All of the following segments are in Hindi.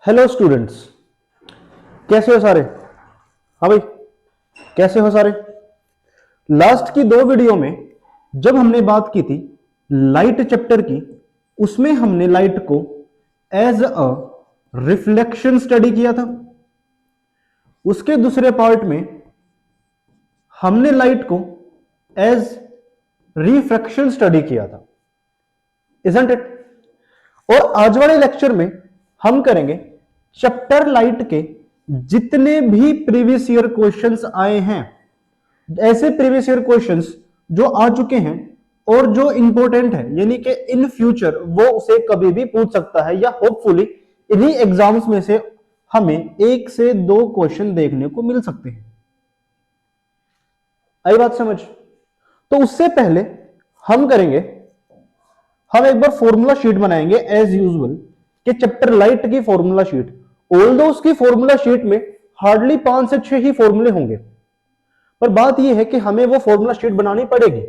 हेलो स्टूडेंट्स, कैसे हो सारे। हाँ भाई, कैसे हो सारे। लास्ट की दो वीडियो में जब हमने बात की थी लाइट चैप्टर की, उसमें हमने लाइट को एज अ रिफ्लेक्शन स्टडी किया था। उसके दूसरे पार्ट में हमने लाइट को एज रिफ्रैक्शन स्टडी किया था, इजंट इट। और आज वाले लेक्चर में हम करेंगे चैप्टर लाइट के जितने भी प्रीवियस ईयर क्वेश्चंस आए हैं, ऐसे प्रीवियस ईयर क्वेश्चंस जो आ चुके हैं और जो इंपॉर्टेंट है, यानी कि इन फ्यूचर वो उसे कभी भी पूछ सकता है, या होपफुली इन्हीं एग्जाम्स में से हमें एक से दो क्वेश्चन देखने को मिल सकते हैं। आई बात समझ। तो उससे पहले हम करेंगे, हम एक बार फॉर्मूला शीट बनाएंगे एज यूजुअल कि चैप्टर लाइट की फॉर्मूला शीट। ऑल्दो उसकी फॉर्मूला शीट में हार्डली 5 से 6 ही फॉर्मूले होंगे, पर बात यह है कि हमें वो फॉर्मूला शीट बनानी पड़ेगी।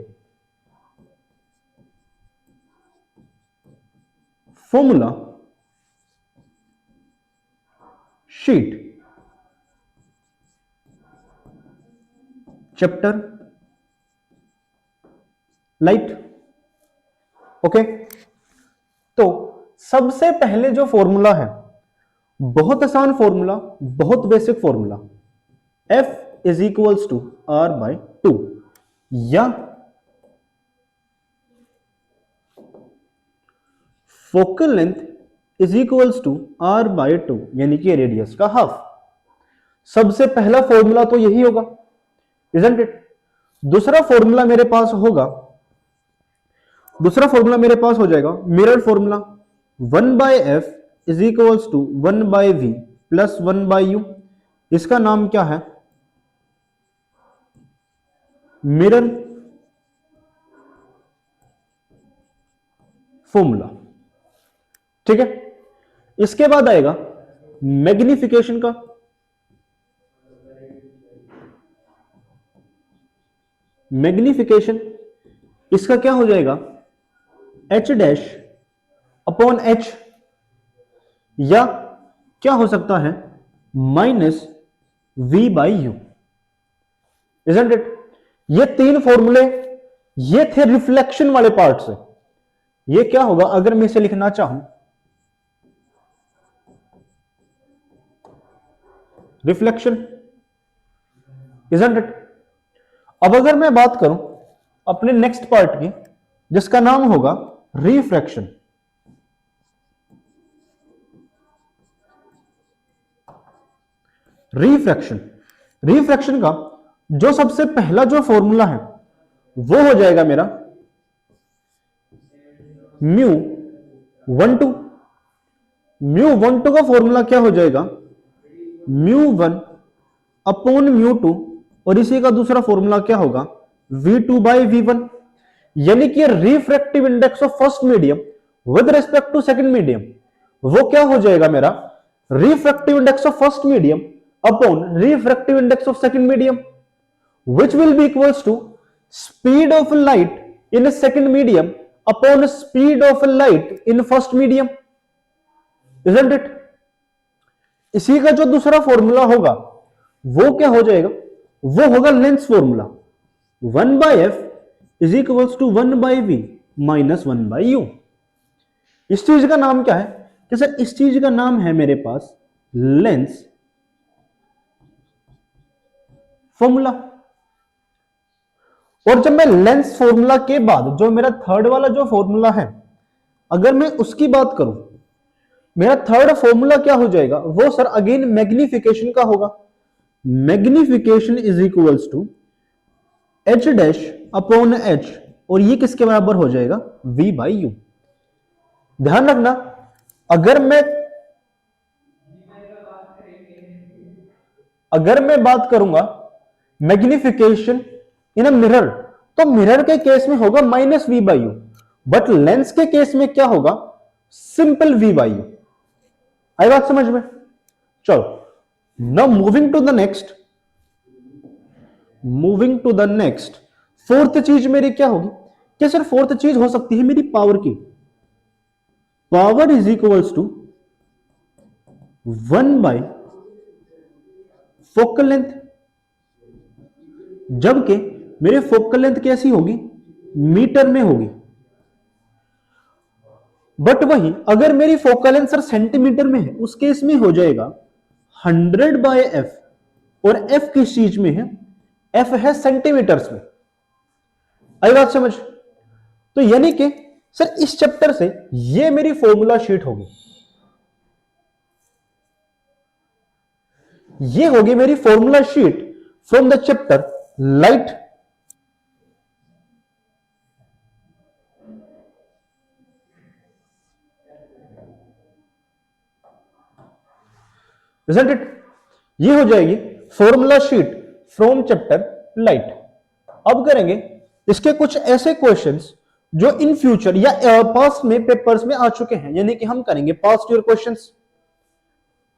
Formula sheet chapter light. Okay, तो सबसे पहले जो फॉर्मूला है, बहुत आसान फॉर्मूला, बहुत basic formula, F is equals to R by 2, या focal length is equals to R by 2, यानी कि रेडियस का हाफ। सबसे पहला फॉर्मूला तो यही होगा, इजंट इट। दूसरा फॉर्मूला मेरे पास होगा, दूसरा फॉर्मूला मेरे पास हो जाएगा mirror formula, 1 by F is equals to 1 by V plus 1 by U. इसका नाम क्या है? Mirror formula. ठीक है, इसके बाद आएगा मैग्निफिकेशन का। मैग्निफिकेशन इसका क्या हो जाएगा? H डैश अपॉन H, या क्या हो सकता है minus V by you, isn't it. ये तीन फॉर्मूले ये थे रिफ्लेक्शन वाले पार्ट से। ये क्या होगा अगर मैं इसे लिखना चाहूं? Reflection, isn't it. अब अगर मैं बात करूं अपने नेक्स्ट पार्ट की, जिसका नाम होगा रिफ्रैक्शन। रिफ्रैक्शन, रिफ्रैक्शन का जो सबसे पहला जो फॉर्मूला है वो हो जाएगा मेरा म्यू 1 2। म्यू 1 2 का फॉर्मूला क्या हो जाएगा? म्यू 1 अपॉन म्यू 2, और इसी का दूसरा फॉर्मूला क्या होगा? V2 by V1। यानी कि refractive index of first medium with respect to second medium, वो क्या हो जाएगा मेरा? Refractive index of first medium upon refractive index of second medium, which will be equals to speed of light in a second medium upon speed of light in first medium, isn't it? इसी का जो दूसरा फॉर्मूला होगा वो क्या हो जाएगा? वो होगा lens formula, 1 by F is equals to 1 by V minus 1 by U. इस चीज का नाम क्या है? कि सर इस चीज का नाम है मेरे पास लेंस फॉर्मूला। और जब मैं लेंस फॉर्मूला के बाद जो मेरा थर्ड वाला जो फॉर्मूला है, अगर मैं उसकी बात करूं, मेरा थर्ड फॉर्मूला क्या हो जाएगा? वो सर अगेन मैग्निफिकेशन का होगा। Magnification is equals to H dash upon h, और ये किसके बराबर हो जाएगा? V by u. ध्यान रखना, अगर मैं बात करूंगा मैग्निफिकेशन इन अ मिरर, तो मिरर के केस में होगा minus V by u, but lens के केस में क्या होगा? Simple V by u. आई बात समझ में? चलो, now moving to the next, fourth चीज मेरी क्या होगी? क्या सर फोर्थ चीज हो सकती है मेरी पावर की। Power is equals to 1 by focal length, जबकि मेरी फोकल लेंथ कैसी होगी, मीटर में होगी। बट वही अगर मेरी फोकल लेंथ सर सेंटीमीटर में है, उस केस में हो जाएगा 100 बाय एफ, और एफ किस चीज में है, एफ है सेंटीमीटर्स में। आई बात समझ? तो यानी कि सर इस चैप्टर से ये मेरी फॉर्मूला शीट होगी, ये होगी मेरी formula sheet from the chapter light. Isn't it? ये हो जाएगी formula sheet from chapter light. अब करेंगे इसके कुछ ऐसे क्वेश्चंस जो इन फ्यूचर या पास्ट में पेपर्स में आ चुके हैं, यानी कि हम करेंगे पास्ट ईयर क्वेश्चंस,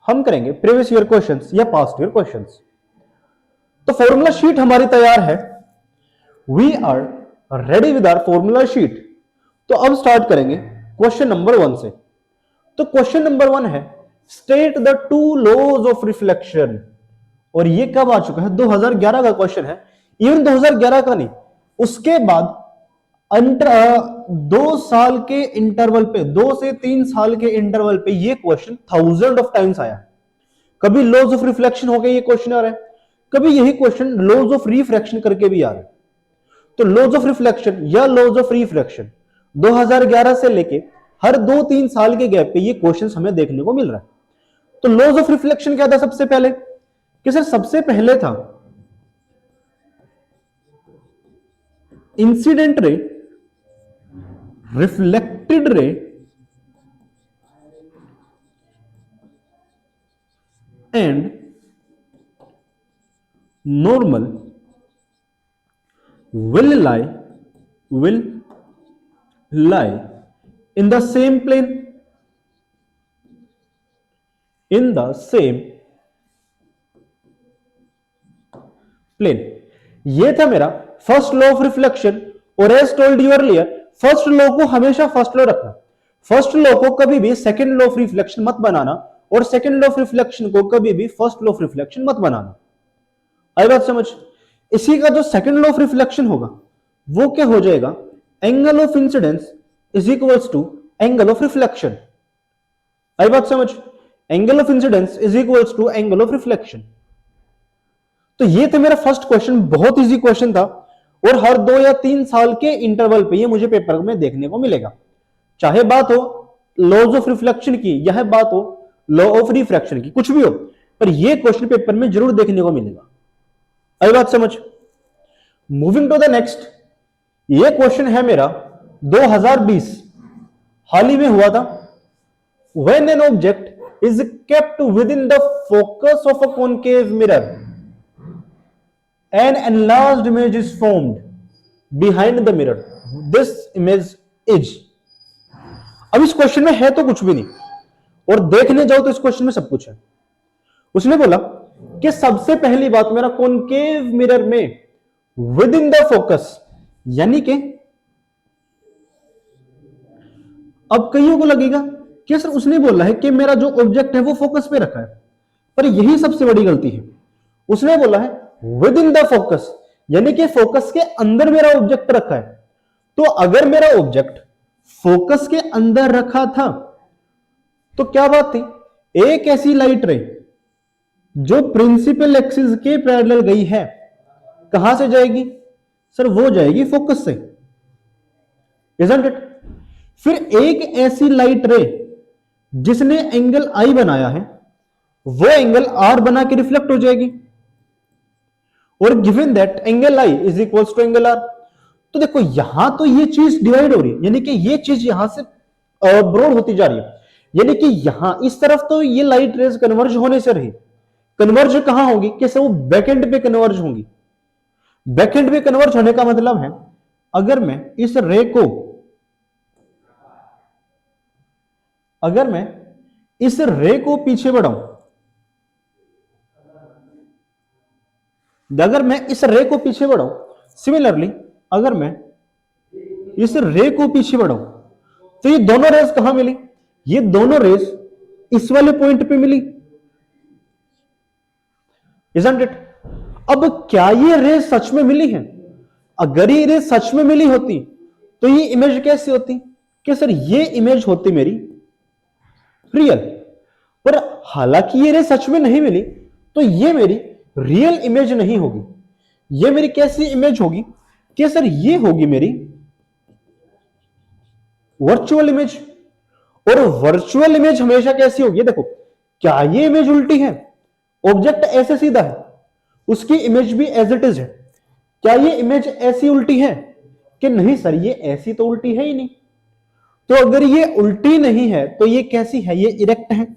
हम करेंगे प्रीवियस ईयर क्वेश्चंस या पास्ट ईयर क्वेश्चंस। तो फॉर्मूला शीट हमारी तैयार है, we are ready with our formula sheet. तो अब स्टार्ट करेंगे क्वेश्चन नंबर 1 से। तो क्वेश्चन नंबर 1 है state the two laws of reflection, और ये कब आ चुका है, 2011 का क्वेश्चन है। इवन 2011 का नहीं, उसके बाद 2 साल के इंटरवल पे, 2 से 3 साल के इंटरवल पे ये क्वेश्चन 1000 ऑफ टाइम्स आया। कभी लॉज ऑफ रिफ्लेक्शन हो गया ये क्वेश्चन आ रहा है, कभी यही क्वेश्चन लॉज ऑफ रिफ्रैक्शन करके भी आ रहा है। तो लॉज ऑफ रिफ्लेक्शन या लॉज ऑफ रिफ्रैक्शन 2011 से लेके हर 2-3 साल के गैप पे ये क्वेश्चन हमें देखने को मिल रहा है। तो लॉज ऑफ रिफ्लेक्शन क्या था सबसे पहले, कि सर सबसे पहले था incident ray, reflected ray and normal will lie in the same plane, in the same plane। ये था मेरा फर्स्ट लॉ ऑफ रिफ्लेक्शन। और as told you earlier, first law को हमेशा फर्स्ट लॉ रखना, फर्स्ट लॉ को कभी भी सेकंड लॉ ऑफ रिफ्लेक्शन मत बनाना, और सेकंड लॉ ऑफ रिफ्लेक्शन को कभी भी फर्स्ट लॉ ऑफ रिफ्लेक्शन मत बनाना। आई बात समझ? इसी का जो सेकंड लॉ ऑफ रिफ्लेक्शन होगा वो क्या हो जाएगा, angle of incidence is equals to angle of reflection. आई बात समझ? Angle of incidence is equals to angle of reflection. तो ये था मेरा फर्स्ट क्वेश्चन, बहुत इजी क्वेश्चन था, और हर 2 या 3 साल के इंटरवल पे ये मुझे पेपर में देखने को मिलेगा, चाहे बात हो लॉज ऑफ रिफ्लेक्शन की या बात हो लॉ ऑफ रिफ्रैक्शन की, कुछ भी हो, पर ये क्वेश्चन पेपर में जरूर देखने को मिलेगा। आई बात समझ? मूविंग टू द नेक्स्ट, ये क्वेश्चन है मेरा 2020 हाल ही में हुआ था। When an object is kept within the focus of a concave mirror, an enlarged image is formed behind the mirror, this image is. अब इस क्वेश्चन में है तो कुछ भी नहीं, और देखने जाओ तो इस क्वेश्चन में सब कुछ है। उसने बोला कि सबसे पहली बात मेरा कॉनकेव मिरर में विद इन द फोकस, यानी कि अब कईयों को लगेगा कि सर उसने बोला है कि मेरा जो ऑब्जेक्ट है वो फोकस पे रखा है, पर यही सबसे बड़ी गलती है। उसने बोला है विद इन द फोकस, यानी कि फोकस के अंदर मेरा ऑब्जेक्ट रखा है। तो अगर मेरा ऑब्जेक्ट फोकस के अंदर रखा था तो क्या बात थी, एक ऐसी लाइट रे जो प्रिंसिपल एक्सिस के पैरेलल गई है, कहां से जाएगी सर, वो जाएगी फोकस से, isn't it? फिर एक ऐसी लाइट रे जिसने एंगल आई बनाया है, वो एंगल आर बना के रिफ्लेक्ट हो जाएगी, और given that angle I is equals to angle R. तो देखो यहां तो ये चीज डिवाइड हो रही है, यानी कि ये चीज यहां से ब्रॉड होती जा रही है, यानी कि यहां इस तरफ तो ये लाइट रेज कन्वर्ज होने से रही, कन्वर्ज कहां होगी, कैसे, वो बैकएंड पे कन्वर्ज होंगी। बैकएंड पे कन्वर्ज होने का मतलब है अगर मैं इस रे को, अगर मैं इस रे को पीछे बढ़ाऊं, अगर मैं इस रे को पीछे बढ़ाऊं, सिमिलरली अगर मैं इस रे को पीछे बढ़ाऊं, तो ये दोनों रेस कहां मिली, ये दोनों रेस इस वाले पॉइंट पे मिली, इजंट इट? अब क्या ये रे सच में मिली है? अगर ये रे सच में मिली होती तो ये इमेज कैसी होती कि सर ये इमेज होती मेरी रियल। पर हालांकि ये रे सच में नहीं मिली तो ये मेरी रियल इमेज नहीं होगी, ये मेरी कैसी इमेज होगी कि सर ये होगी मेरी वर्चुअल इमेज। और वर्चुअल इमेज हमेशा कैसी होगी? देखो, क्या ये इमेज उल्टी है? ऑब्जेक्ट ऐसे सीधा है, उसकी इमेज भी एज इट इज है। क्या ये इमेज ऐसी उल्टी है? कि नहीं सर, ये ऐसी तो उल्टी है ही नहीं। तो अगर ये उल्टी नहीं है तो ये कैसी है? ये इरेक्ट है।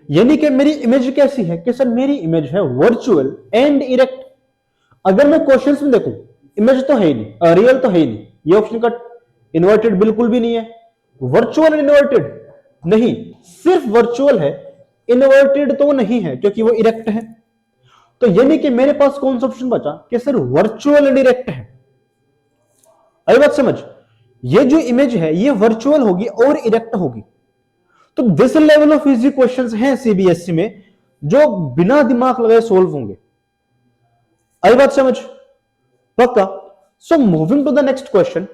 यानी कि मेरी इमेज कैसी है? कि सर मेरी इमेज है वर्चुअल एंड इरेक्ट। अगर मैं क्वेश्चंस में देखूं, इमेज तो है ही नहीं, रियल तो है ही नहीं, ये ऑप्शन कट। इन्वर्टेड बिल्कुल भी नहीं है, वर्चुअल इन्वर्टेड नहीं, सिर्फ वर्चुअल है, इन्वर्टेड तो नहीं है क्योंकि वो इरेक्ट है। तो यानी कि मेरे पास कौन सा ऑप्शन बचा कि सर वर्चुअल एंड इरेक्ट है। आई बात समझ? ये जो इमेज है ये वर्चुअल होगी और इरेक्ट होगी। तो this level of easy questions हैं सीबीएसई में जो बिना दिमाग लगाए सोल्व होंगे। आई बात समझ? पक्का? So moving to the next question,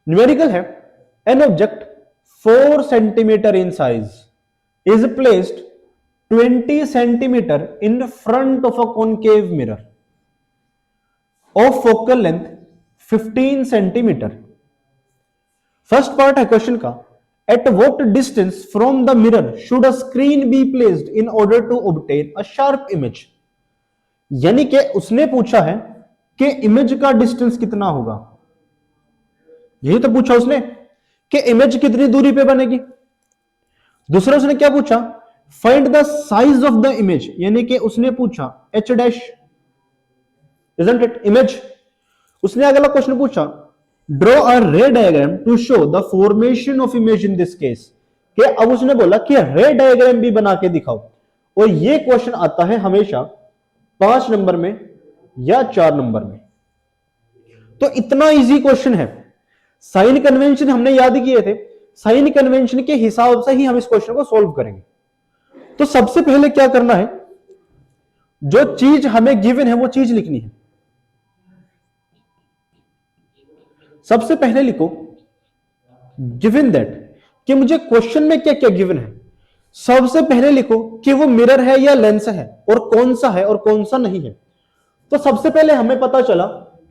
numerical है। An object 4 centimetre in size is placed 20 centimetre in front of a concave mirror of focal length 15 centimetre. First part है क्वेश्चन का, at what distance from the mirror should a screen be placed in order to obtain a sharp image. यानी कि उसने पूछा है कि इमेज का डिस्टेंस कितना होगा। यही तो पूछा उसने कि इमेज कितनी दूरी पे बनेगी। दूसरा उसने क्या पूछा? Find the size of the image, यानी कि उसने पूछा H dash, isn't it? Image. उसने अगला क्वेश्चन पूछा, draw a ray diagram to show the formation of image in this case. कि अब उसने बोला कि रे डायग्राम भी बना के दिखाओ। और ये क्वेश्चन आता है हमेशा 5 नंबर में या 4 नंबर में। तो इतना इजी क्वेश्चन है। साइन कन्वेंशन हमने याद किए थे, साइन कन्वेंशन के हिसाब से ही हम इस क्वेश्चन को सॉल्व करेंगे। तो सबसे पहले क्या करना है, जो चीज हमें गिवन है वो चीज लिखनी है। सबसे पहले लिखो गिवन दैट, कि मुझे क्वेश्चन में क्या क्या गिवन है। सबसे पहले लिखो कि वो मिरर है या लेंस है, और कौन सा है और कौन सा नहीं है। तो सबसे पहले हमें पता चला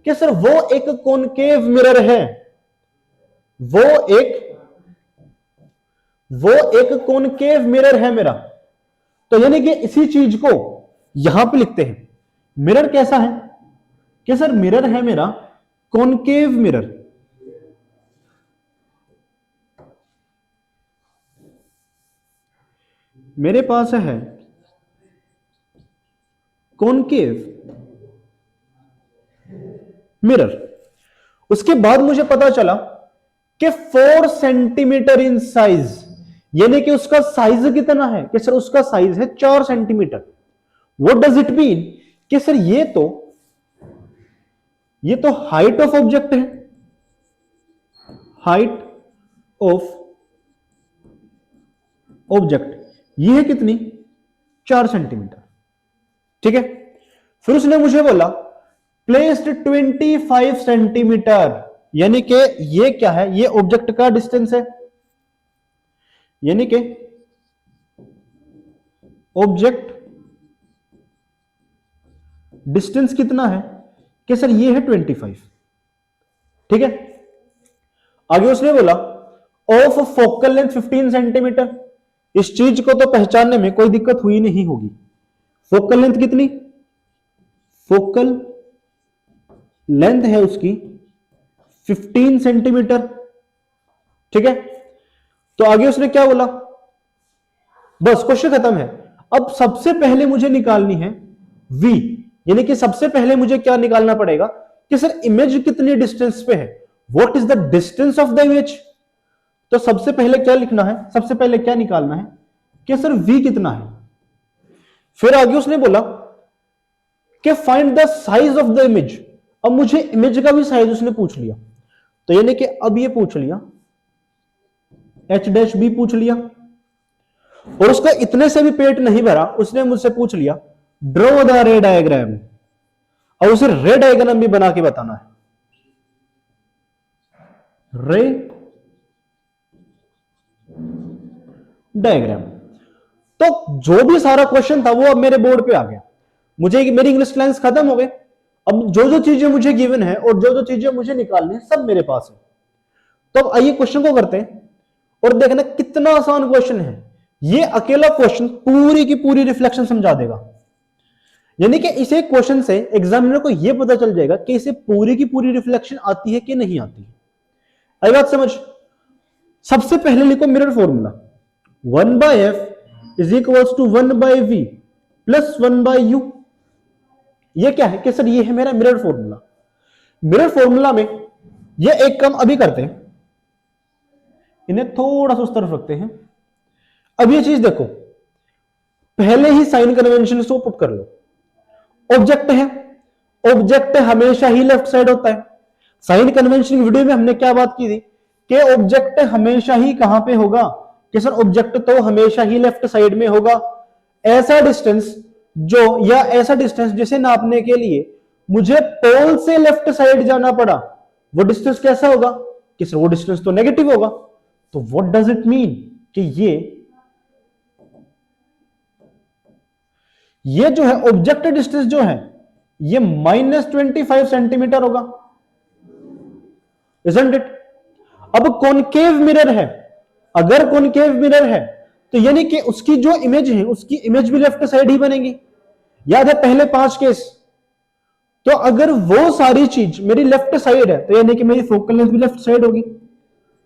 कि सर वो एक कॉनकेव मिरर है, वो एक कॉनकेव मिरर है मेरा। तो यानी कि इसी चीज को यहां पे लिखते हैं। मिरर कैसा है? कि सर मिरर है मेरा कॉनकेव मिरर। मेरे पास है कॉनकेव मिरर। उसके बाद मुझे पता चला कि 4 सेंटीमीटर इन साइज, यानी कि उसका साइज कितना है? कि सर उसका साइज है 4 centimetre. What does it mean? कि सर ये तो हाइट ऑफ ऑब्जेक्ट है, हाइट ऑफ ऑब्जेक्ट ये है कितनी? 4 सेंटीमीटर। ठीक है। फिर उसने मुझे बोला प्लेस्ड 25 सेंटीमीटर, यानी कि ये क्या है? ये ऑब्जेक्ट का डिस्टेंस है, यानी कि ऑब्जेक्ट डिस्टेंस कितना है? कि सर ये है 25। ठीक है। आगे उसने बोला ऑफ फोकल लेंथ 15 सेंटीमीटर। इस चीज को तो पहचानने में कोई दिक्कत हुई नहीं होगी। फोकल लेंथ कितनी? फोकल लेंथ है उसकी 15 सेंटीमीटर। ठीक है। तो आगे उसने क्या बोला? बस क्वेश्चन खत्म है। अब सबसे पहले मुझे निकालनी है v, यानी कि सबसे पहले मुझे क्या निकालना पड़ेगा कि सर इमेज कितनी डिस्टेंस पे है, what is the distance of the image. तो सबसे पहले क्या लिखना है? सबसे पहले क्या निकालना है कि सर v कितना है। फिर आगे उसने बोला कि find the size of the image. अब मुझे इमेज का भी साइज उसने पूछ लिया। तो यानी कि अब ये पूछ लिया h डैश b पूछ लिया। और उसका इतने से भी पेट नहीं भरा, उसने मुझसे पूछ लिया ड्रॉ द रे डायग्राम, और उसे रे डायग्राम भी बना के बताना है। रे डायग्राम। तो जो भी सारा क्वेश्चन था वो अब मेरे बोर्ड पे आ गया, मुझे मेरी इंग्लिश लाइंस खत्म हो गए। अब जो जो चीजें मुझे गिवन है और जो जो चीजें मुझे निकालनी है सब मेरे पास है। तो अब आइए क्वेश्चन को करते हैं और देखना कितना आसान क्वेश्चन है। ये अकेला क्वेश्चन पूरी की पूरी रिफ्लेक्शन समझा देगा, यानी कि इसे क्वेश्चन से एग्जामिनर को यह पता चल जाएगा कि इसे पूरी की पूरी रिफ्लेक्शन आती है कि नहीं आती है। आई बात समझ? सबसे पहले लिखो mirror formula, 1/f is equals to 1/v plus 1/u। ये क्या है कि सर ये है मेरा मिरर फॉर्मूला। मिरर फॉर्मूला में ये एक काम अभी करते हैं, इन्हें थोड़ा सा उस तरफ रखते हैं। अब ये चीज देखो, पहले ही साइन कन्वेंशन को पुट कर लो। ऑब्जेक्ट है, ऑब्जेक्ट हमेशा ही लेफ्ट साइड होता है। साइन कन्वेंशन वीडियो में हमने क्या बात की थी कि ऑब्जेक्ट हमेशा ही कहां पे होगा, कि सर ऑब्जेक्ट तो हमेशा ही लेफ्ट साइड में होगा। ऐसा डिस्टेंस जो, या ऐसा डिस्टेंस जिसे नापने के लिए मुझे पोल से लेफ्ट साइड जाना पड़ा, वो डिस्टेंस कैसा होगा कि सर वो डिस्टेंस तो नेगेटिव होगा। तो व्हाट डज इट मीन कि ये जो है ऑब्जेक्ट डिस्टेंस जो है ये -25 सेंटीमीटर होगा, इजंट इट? अब कॉनकेव मिरर है, अगर कॉनकेव मिरर है तो यानी कि उसकी जो इमेज है उसकी इमेज भी लेफ्ट साइड ही बनेगी। याद है पहले 5 केस? तो अगर वो सारी चीज मेरी लेफ्ट साइड है तो यानी कि मेरी फोकल लेंथ भी लेफ्ट साइड होगी,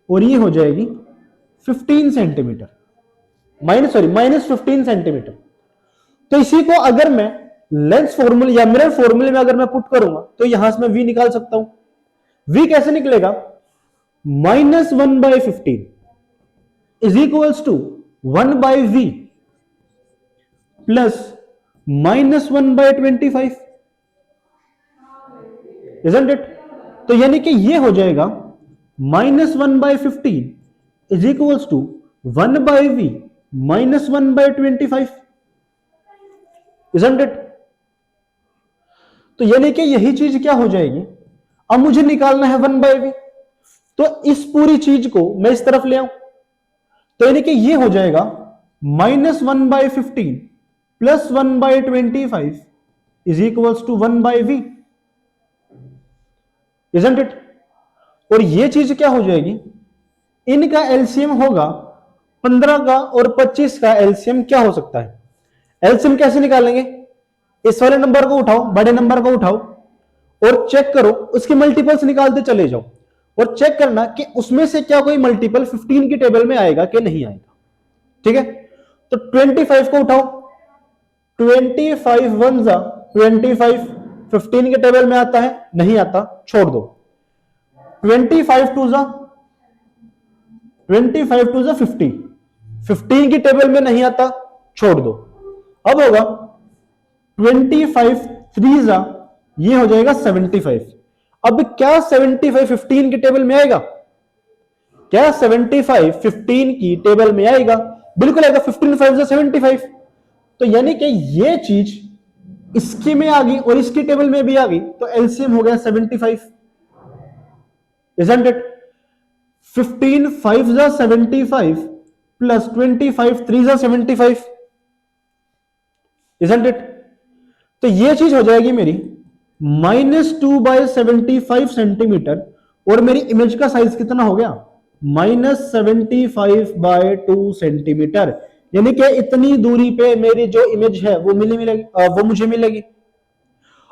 और ये हो जाएगी 15 सेंटीमीटर, -15 सेंटीमीटर। तो इसी को अगर मैं लेंस फॉर्मूले या मिरर फॉर्मूले में अगर मैं पुट करूंगा तो यहां से मैं v निकाल सकता हूं। v कैसे निकलेगा? -1/15 is equals to 1/v plus -1/25, isn't it? तो यानी कि ये हो जाएगा -1/15 is equals to 1/v -1/25, isn't it? तो यानी कि यही चीज क्या हो जाएगी, अब मुझे निकालना है 1/v, तो इस पूरी चीज को मैं इस तरफ ले आऊं, तो यानी कि ये हो जाएगा -1/15 plus 1/25 is equals to 1/v, isn't it? और ये चीज क्या हो जाएगी, इनका एलसीएम होगा 15 का और 25 का एलसीएम क्या हो सकता है? एलसीएम कैसे निकालेंगे? इस वाले नंबर को उठाओ, बड़े नंबर को उठाओ और चेक करो, उसके मल्टीपल्स निकालते चले जाओ और चेक करना कि उसमें से क्या कोई मल्टीपल 15 की टेबल में आएगा कि नहीं आएगा। ठीक है, तो 25 को उठाओ, 25 1 जा 25, 15 के टेबल में आता है? नहीं आता, छोड़ दो। 25 2 जा 50, 15 की टेबल में नहीं आता, छोड़ दो। अब होगा 25 3 जा, ये हो जाएगा 75। अब क्या 75 15 की टेबल में आएगा? क्या 75 15 की टेबल में आएगा? बिल्कुल आएगा, 15 5 75। तो यानी कि ये चीज इसकी में आ गई और इसकी टेबल में भी आ गई, तो एलसीएम हो गया 75, इजंट इट? 15 5 जा 75 प्लस 25 3 जा 75, इजंट इट? तो ये चीज हो जाएगी मेरी -2/75 सेंटीमीटर, और मेरी इमेज का साइज कितना हो गया? -75/2 सेंटीमीटर। यानी कि इतनी दूरी पे मेरी जो इमेज है वो मिलेगी, वो मुझे मिलेगी।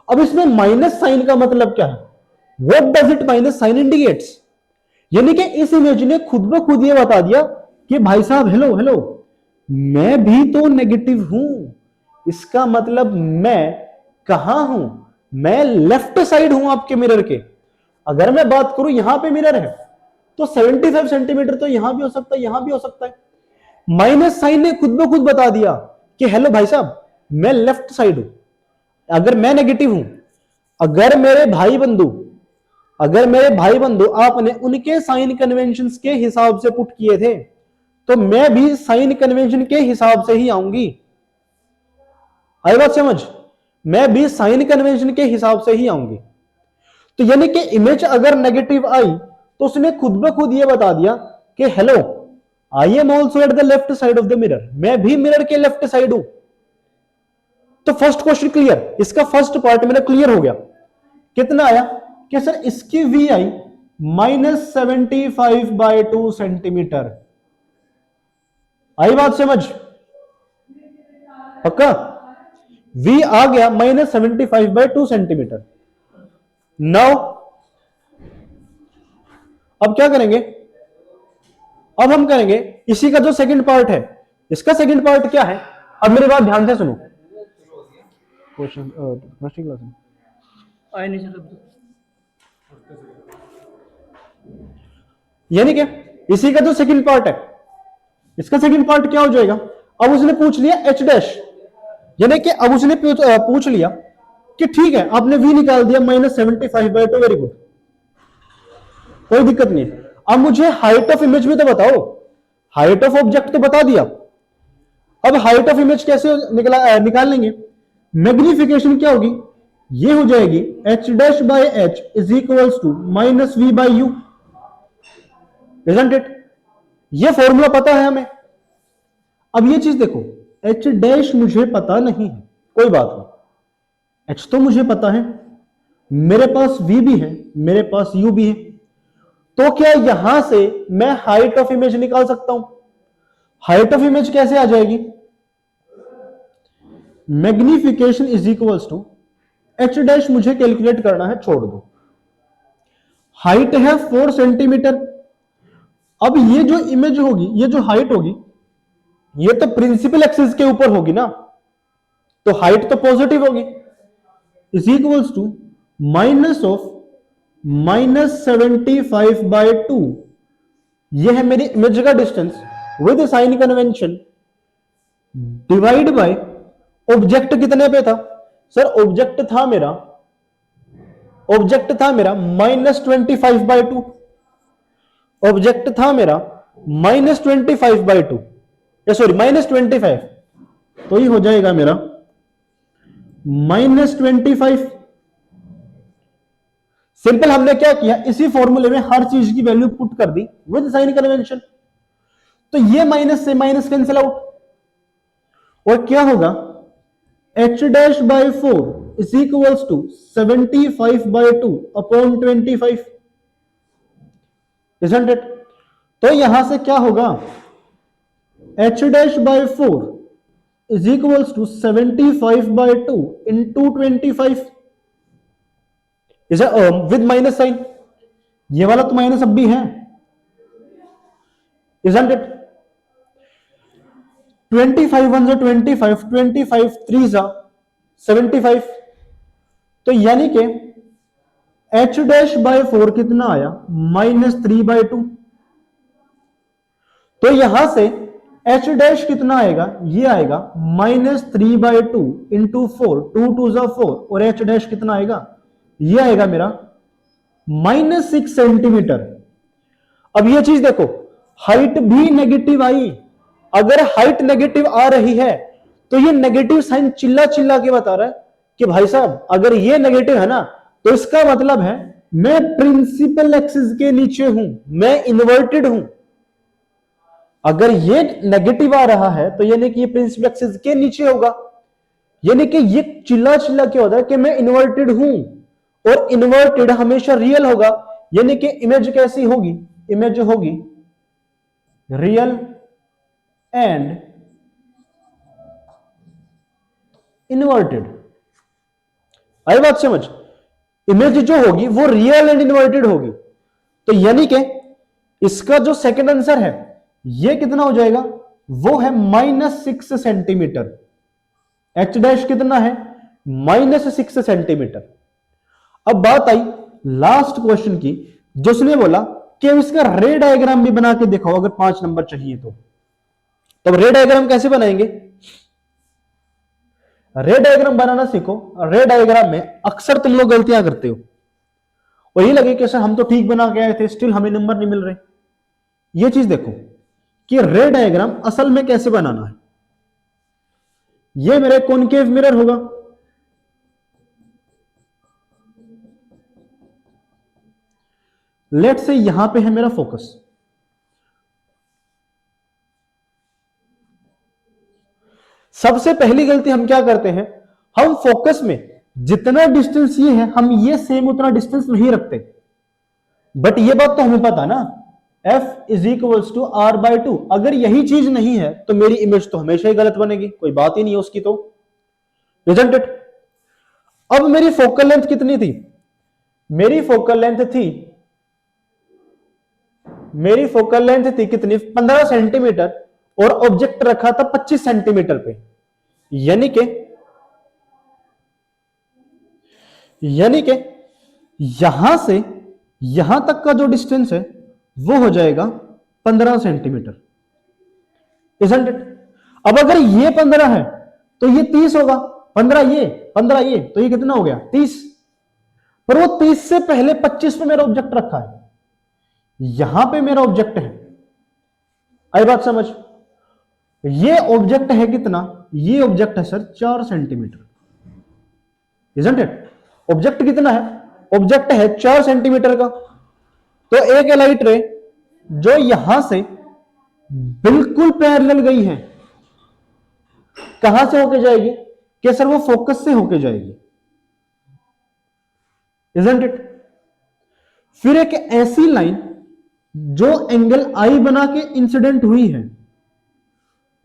अब इसमें माइनस साइन का मतलब क्या है? What does it minus sign indicates? यानी कि इस इमेज ने खुद ब खुद ये बता दिया कि भाई साहब हेलो हेलो, मैं भी तो नेगेटिव हूं। इसका मतलब मैं कहां हूं? मैं लेफ्ट साइड हूं आपके मिरर के। अगर मैं बात करूं यहां पे मिरर है तो 75 सेंटीमीटर तो यहां भी हो सकता है, यहां भी हो सकता है। माइनस साइन ने खुद ब खुद बता दिया कि हेलो भाई साहब, मैं लेफ्ट साइड हूं। अगर मैं नेगेटिव हूं, अगर मेरे भाई बंधु आपने उनके साइन कन्वेंशंस के हिसाब से पुट किए थे तो मैं भी साइन कन्वेंशन के हिसाब से ही आऊंगी। आई बात समझ? मैं भी साइन कन्वेंशन के हिसाब से ही आऊंगी। तो यानी कि इमेज अगर नेगेटिव आई तो उसने खुद ब खुद ये बता दिया कि hello, I am also at the left side of the mirror, मैं भी मिरर के लेफ्ट साइड हूं। तो फर्स्ट क्वेश्चन क्लियर, इसका फर्स्ट पार्ट मेरा क्लियर हो गया। कितना आया कि सर इसकी वी आई -75/2 सेंटीमीटर। आई बात समझ? पक्का? वी आ गया -75/2 सेंटीमीटर। नाउ अब क्या करेंगे? अब हम करेंगे इसी का जो सेकंड पार्ट है, इसका सेकंड पार्ट क्या है? अब मेरी बात ध्यान से सुनो। क्वेश्चन फर्स्ट क्लास में आए नहीं सर, यानी क्या इसी का जो सेकंड पार्ट है, इसका सेकंड पार्ट क्या हो जाएगा? अब उसने पूछ लिया एच डैश, यानी कि अब उसने पूछ लिया कि ठीक है आपने वी निकाल दिया -75/2, वेरी गुड, कोई दिक्कत नहीं। अब मुझे हाइट ऑफ इमेज भी तो बताओ, हाइट ऑफ ऑब्जेक्ट तो बता दिया। अब हाइट ऑफ इमेज कैसे निकाल लेंगे? मैग्निफिकेशन क्या होगी? ये हो जाएगी h dash by h is equals to -v/u, isn't it? ये फॉर्मूला पता है हमें। अब ये चीज देखो, h डैश मुझे पता नहीं है, कोई बात नहीं, h तो मुझे पता है, मेरे पास v भी है, मेरे पास u भी है, तो क्या यहां से मैं हाइट ऑफ इमेज निकाल सकता हूं? हाइट ऑफ इमेज कैसे आ जाएगी? Magnification is equals to H dash, मुझे कैलकुलेट करना है, छोड़ दो। हाइट है 4 सेंटीमीटर। अब ये जो इमेज होगी, ये जो हाइट होगी, ये तो प्रिंसिपल एक्सिस के ऊपर होगी ना, तो हाइट तो पॉजिटिव होगी, is equals to minus of -75/2, यह है मेरी इमेज का distance with sign convention, divide by object कितने पे था? सर ऑब्जेक्ट था मेरा -25/2, ऑब्जेक्ट था मेरा -25/2, सॉरी -25, तो ये हो जाएगा मेरा -25। सिंपल, हमने क्या किया, इसी फॉर्मूले में हर चीज की वैल्यू पुट कर दी विद साइन कन्वेंशन, तो ये माइनस से माइनस कैंसिल आउट, और क्या होगा? h dash by 4 is equals to 75/2 upon 25, isn't it? तो यहां से क्या होगा? h dash by 4 is equals to 75/2 into 25, with minus sign, ये वाला तो माइनस अब भी है, इजंट इट? 25 1 25, 25 3 75, तो यानी कि h डैश बाय 4 कितना आया? -3/2, तो यहां से h डैश कितना आएगा? ये आएगा -3/2 इंटू 4, 2 2 4, और h डैश कितना आएगा? ये आएगा मेरा -6 सेंटीमीटर। अब ये चीज देखो, हाइट भी नेगेटिव आई, अगर हाइट नेगेटिव आ रही है तो ये नेगेटिव साइन चिल्ला चिल्ला के बता रहा है कि भाई साहब अगर ये नेगेटिव है ना, तो इसका मतलब है मैं प्रिंसिपल एक्सिस के नीचे हूं, मैं इन्वर्टेड हूं। अगर ये नेगेटिव आ रहा है तो यानी कि ये प्रिंसिपल एक्सिस के नीचे होगा, यानी कि ये चिल्ला चिल्ला क्या होता है कि मैं इन्वर्टेड हूं, और इन्वर्टेड हमेशा रियल होगा, यानी कि इमेज कैसी होगी? इमेज होगी रियल एंड इन्वर्टेड। आई बात समझ? इमेज जो होगी वो रियल एंड इन्वर्टेड होगी, तो यानी कि इसका जो सेकंड आंसर है ये कितना हो जाएगा? वो है -6 सेंटीमीटर। h डैश कितना है? -6 सेंटीमीटर। अब बात आई लास्ट क्वेश्चन की, जो उसने बोला कि इसका रे डायग्राम भी बना के दिखाओ अगर 5 नंबर चाहिए तो। तब रे डायग्राम कैसे बनाएंगे? रे डायग्राम बनाना सीखो। रे डायग्राम में अक्सर तुम लोग गलतियां करते हो, और ये लगे कि सर हम तो ठीक बना के आए थे, स्टिल हमें नंबर नहीं मिल रहे। ये चीज देखो कि रे डायग्राम असल में कैसे बनाना है। ये मेरा कॉनकेव मिरर होगा, लेट से यहां पे है मेरा फोकस। सबसे पहली गलती हम क्या करते हैं, हम फोकस में जितना डिस्टेंस ये है हम ये सेम उतना डिस्टेंस नहीं रखते। बट ये बात तो हमें पता ना, F is equals to R by two. अगर यही चीज नहीं है तो मेरी इमेज तो हमेशा ही गलत बनेगी, कोई बात ही नहीं है उसकी तो, इजंट इट। अब मेरी फोकल लेंथ कितनी थी, मेरी फोकल लेंथ थी कितनी, 15 सेंटीमीटर, और ऑब्जेक्ट रखा था 25 सेंटीमीटर पे। यानी के यहां से यहां तक का जो डिस्टेंस है वो हो जाएगा 15 सेंटीमीटर, इजंट इट। अब अगर ये 15 है तो ये 30 होगा, 15 ये तो ये कितना हो गया 30। पर वो 30 से पहले 25 पे मेरा ऑब्जेक्ट रखा है, यहां पे मेरा ऑब्जेक्ट है। आई बात समझ। ये ऑब्जेक्ट है कितना, ये ऑब्जेक्ट है sir 4 centimetre, isn't it. Object कितना है, ऑब्जेक्ट है 4 सेंटीमीटर का। तो एक लाइट रे जो यहां से बिल्कुल पैरेलल गई है, कहां से होके जाएगी, कि सर वो फोकस से होके जाएगी, इजंट इट। फिर एक ऐसी लाइन जो एंगल आई बना के इंसिडेंट हुई है,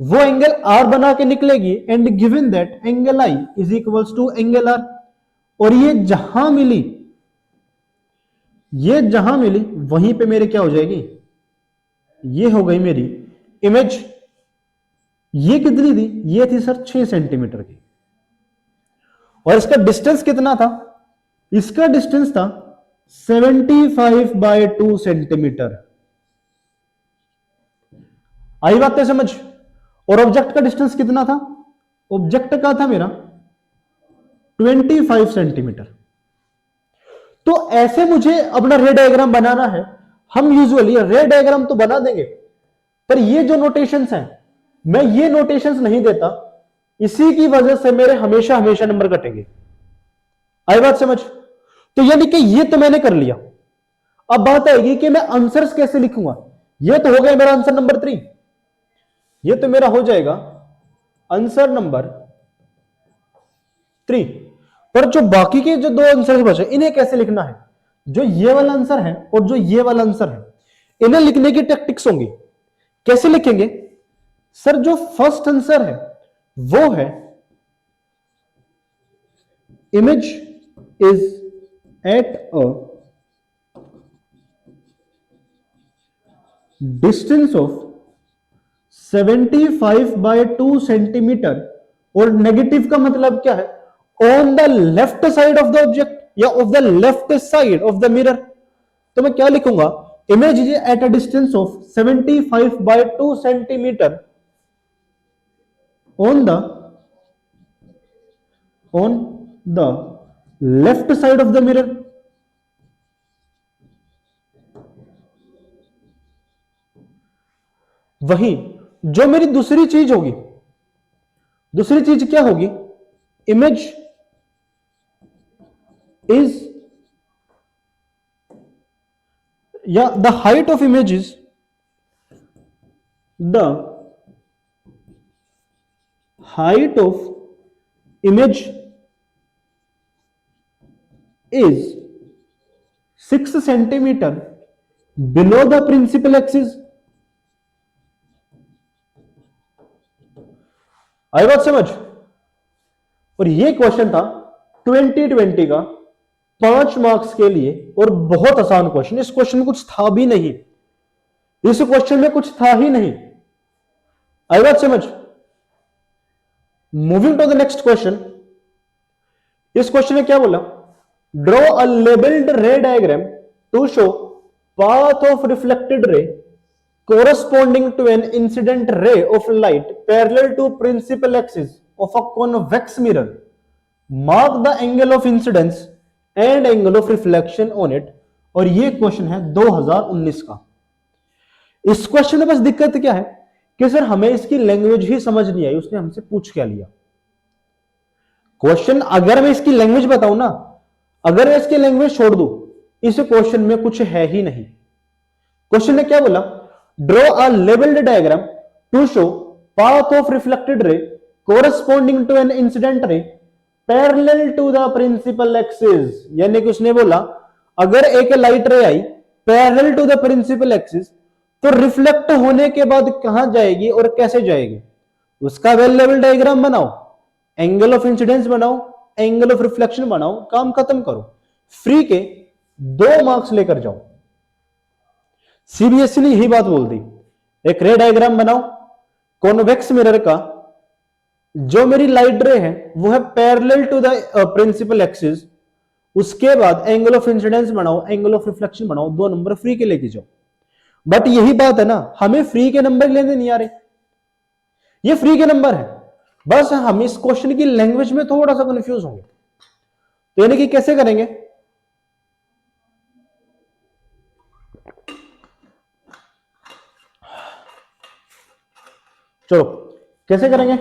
वो एंगल आर बना के निकलेगी, and given that angle I is equals to angle R. और ये जहां मिली वहीं पे मेरे क्या हो जाएगी, ये हो गई मेरी इमेज। ये कितनी थी, ये थी सर 6 सेंटीमीटर की, और इसका डिस्टेंस कितना था, इसका डिस्टेंस था 75/2 सेंटीमीटर। आई बात है समझ। और ऑब्जेक्ट का डिस्टेंस कितना था, ऑब्जेक्ट का था मेरा 25 सेंटीमीटर। तो ऐसे मुझे अपना रे डायग्राम बनाना है। हम यूजुअली रे डायग्राम तो बना देंगे, पर ये जो नोटेशंस हैं, मैं ये नोटेशंस नहीं देता, इसी की वजह से मेरे हमेशा नंबर कटेंगे। आई बात समझ। तो यानी कि ये तो मैंने कर लिया। अब बात आएगी कि मैं आंसर्स कैसे लिखूंगा। ये तो हो गया मेरा आंसर नंबर 3, ये तो मेरा हो जाएगा आंसर नंबर 3। पर जो बाकी के जो 2 आंसर बचे, इन्हें कैसे लिखना है, जो ये वाला आंसर है और जो ये वाला आंसर है, इन्हें लिखने की टेक्टिक्स होंगी। कैसे लिखेंगे सर, जो फर्स्ट आंसर है वो है image is at a distance of 75/2 centimetre, और नेगेटिव का मतलब क्या है, on the left side of the object या of the left side of the mirror. तो मैं क्या लिखूंगा, image is at a distance of 75/2 centimetre on the left side of the mirror। वही जो मेरी दूसरी चीज होगी, दूसरी चीज क्या होगी, इमेज इज या the height of image is the height of image is 6 centimeter below the principal axis। आई बात समझ। और ये क्वेश्चन था 2020 का 5 मार्क्स के लिए, और बहुत आसान क्वेश्चन। इस क्वेश्चन में कुछ था भी नहीं, इस क्वेश्चन में कुछ था ही नहीं। आई बात समझ। Moving to the next question. इस क्वेश्चन में क्या बोला, draw a labelled ray diagram to show path of reflected ray corresponding to an incident ray of light parallel to principal axis of a convex mirror. Mark the angle of incidence and angle of reflection on it। और ये क्वेश्चन है 2019 का। इस क्वेश्चन में बस दिक्कत क्या है कि सर हमें इसकी लैंग्वेज ही समझ नहीं आई, उसने हमसे पूछ क्या लिया। क्वेश्चन अगर मैं इसकी लैंग्वेज बताऊं ना, अगर मैं इसकी लैंग्वेज छोड़ दूं, इस क्वेश्चन में कुछ है ही नहीं। क्वेश्चन ने क्या बोला, draw a labelled diagram to show path of reflected ray corresponding to an incident ray parallel to the principal axis. यानी कि उसने बोला अगर एक लाइट रे आई parallel to the principal axis तो रिफ्लेक्ट होने के बाद कहां जाएगी और कैसे जाएगी, उसका वेल लेवल डायग्राम बनाओ, एंगल ऑफ इंसिडेंस बनाओ, एंगल ऑफ रिफ्लेक्शन बनाओ, काम खत्म करो। फ्री के 2 मार्क्स लेकर जाओ। सीबीएसई ने यही बात बोल दी, एक रे डायग्राम बनाओ, कॉन्वेक्स मिरर का जो मेरी लाइट रे है वो है parallel to the principal axis, उसके बाद एंगल ऑफ इंसिडेंस बनाओ, एंगल ऑफ रिफ्लेक्शन बनाओ, 2 नंबर फ्री के लेके जाओ। बट यही बात है ना, हमें फ्री के नंबर लेने नहीं आ रहे, ये फ्री के नंबर है, बस हम इस क्वेश्चन की लैंग्वेज में थोड़ा सा कंफ्यूज होंगे। तो यानी कि कैसे करेंगे, चलो कैसे करेंगे।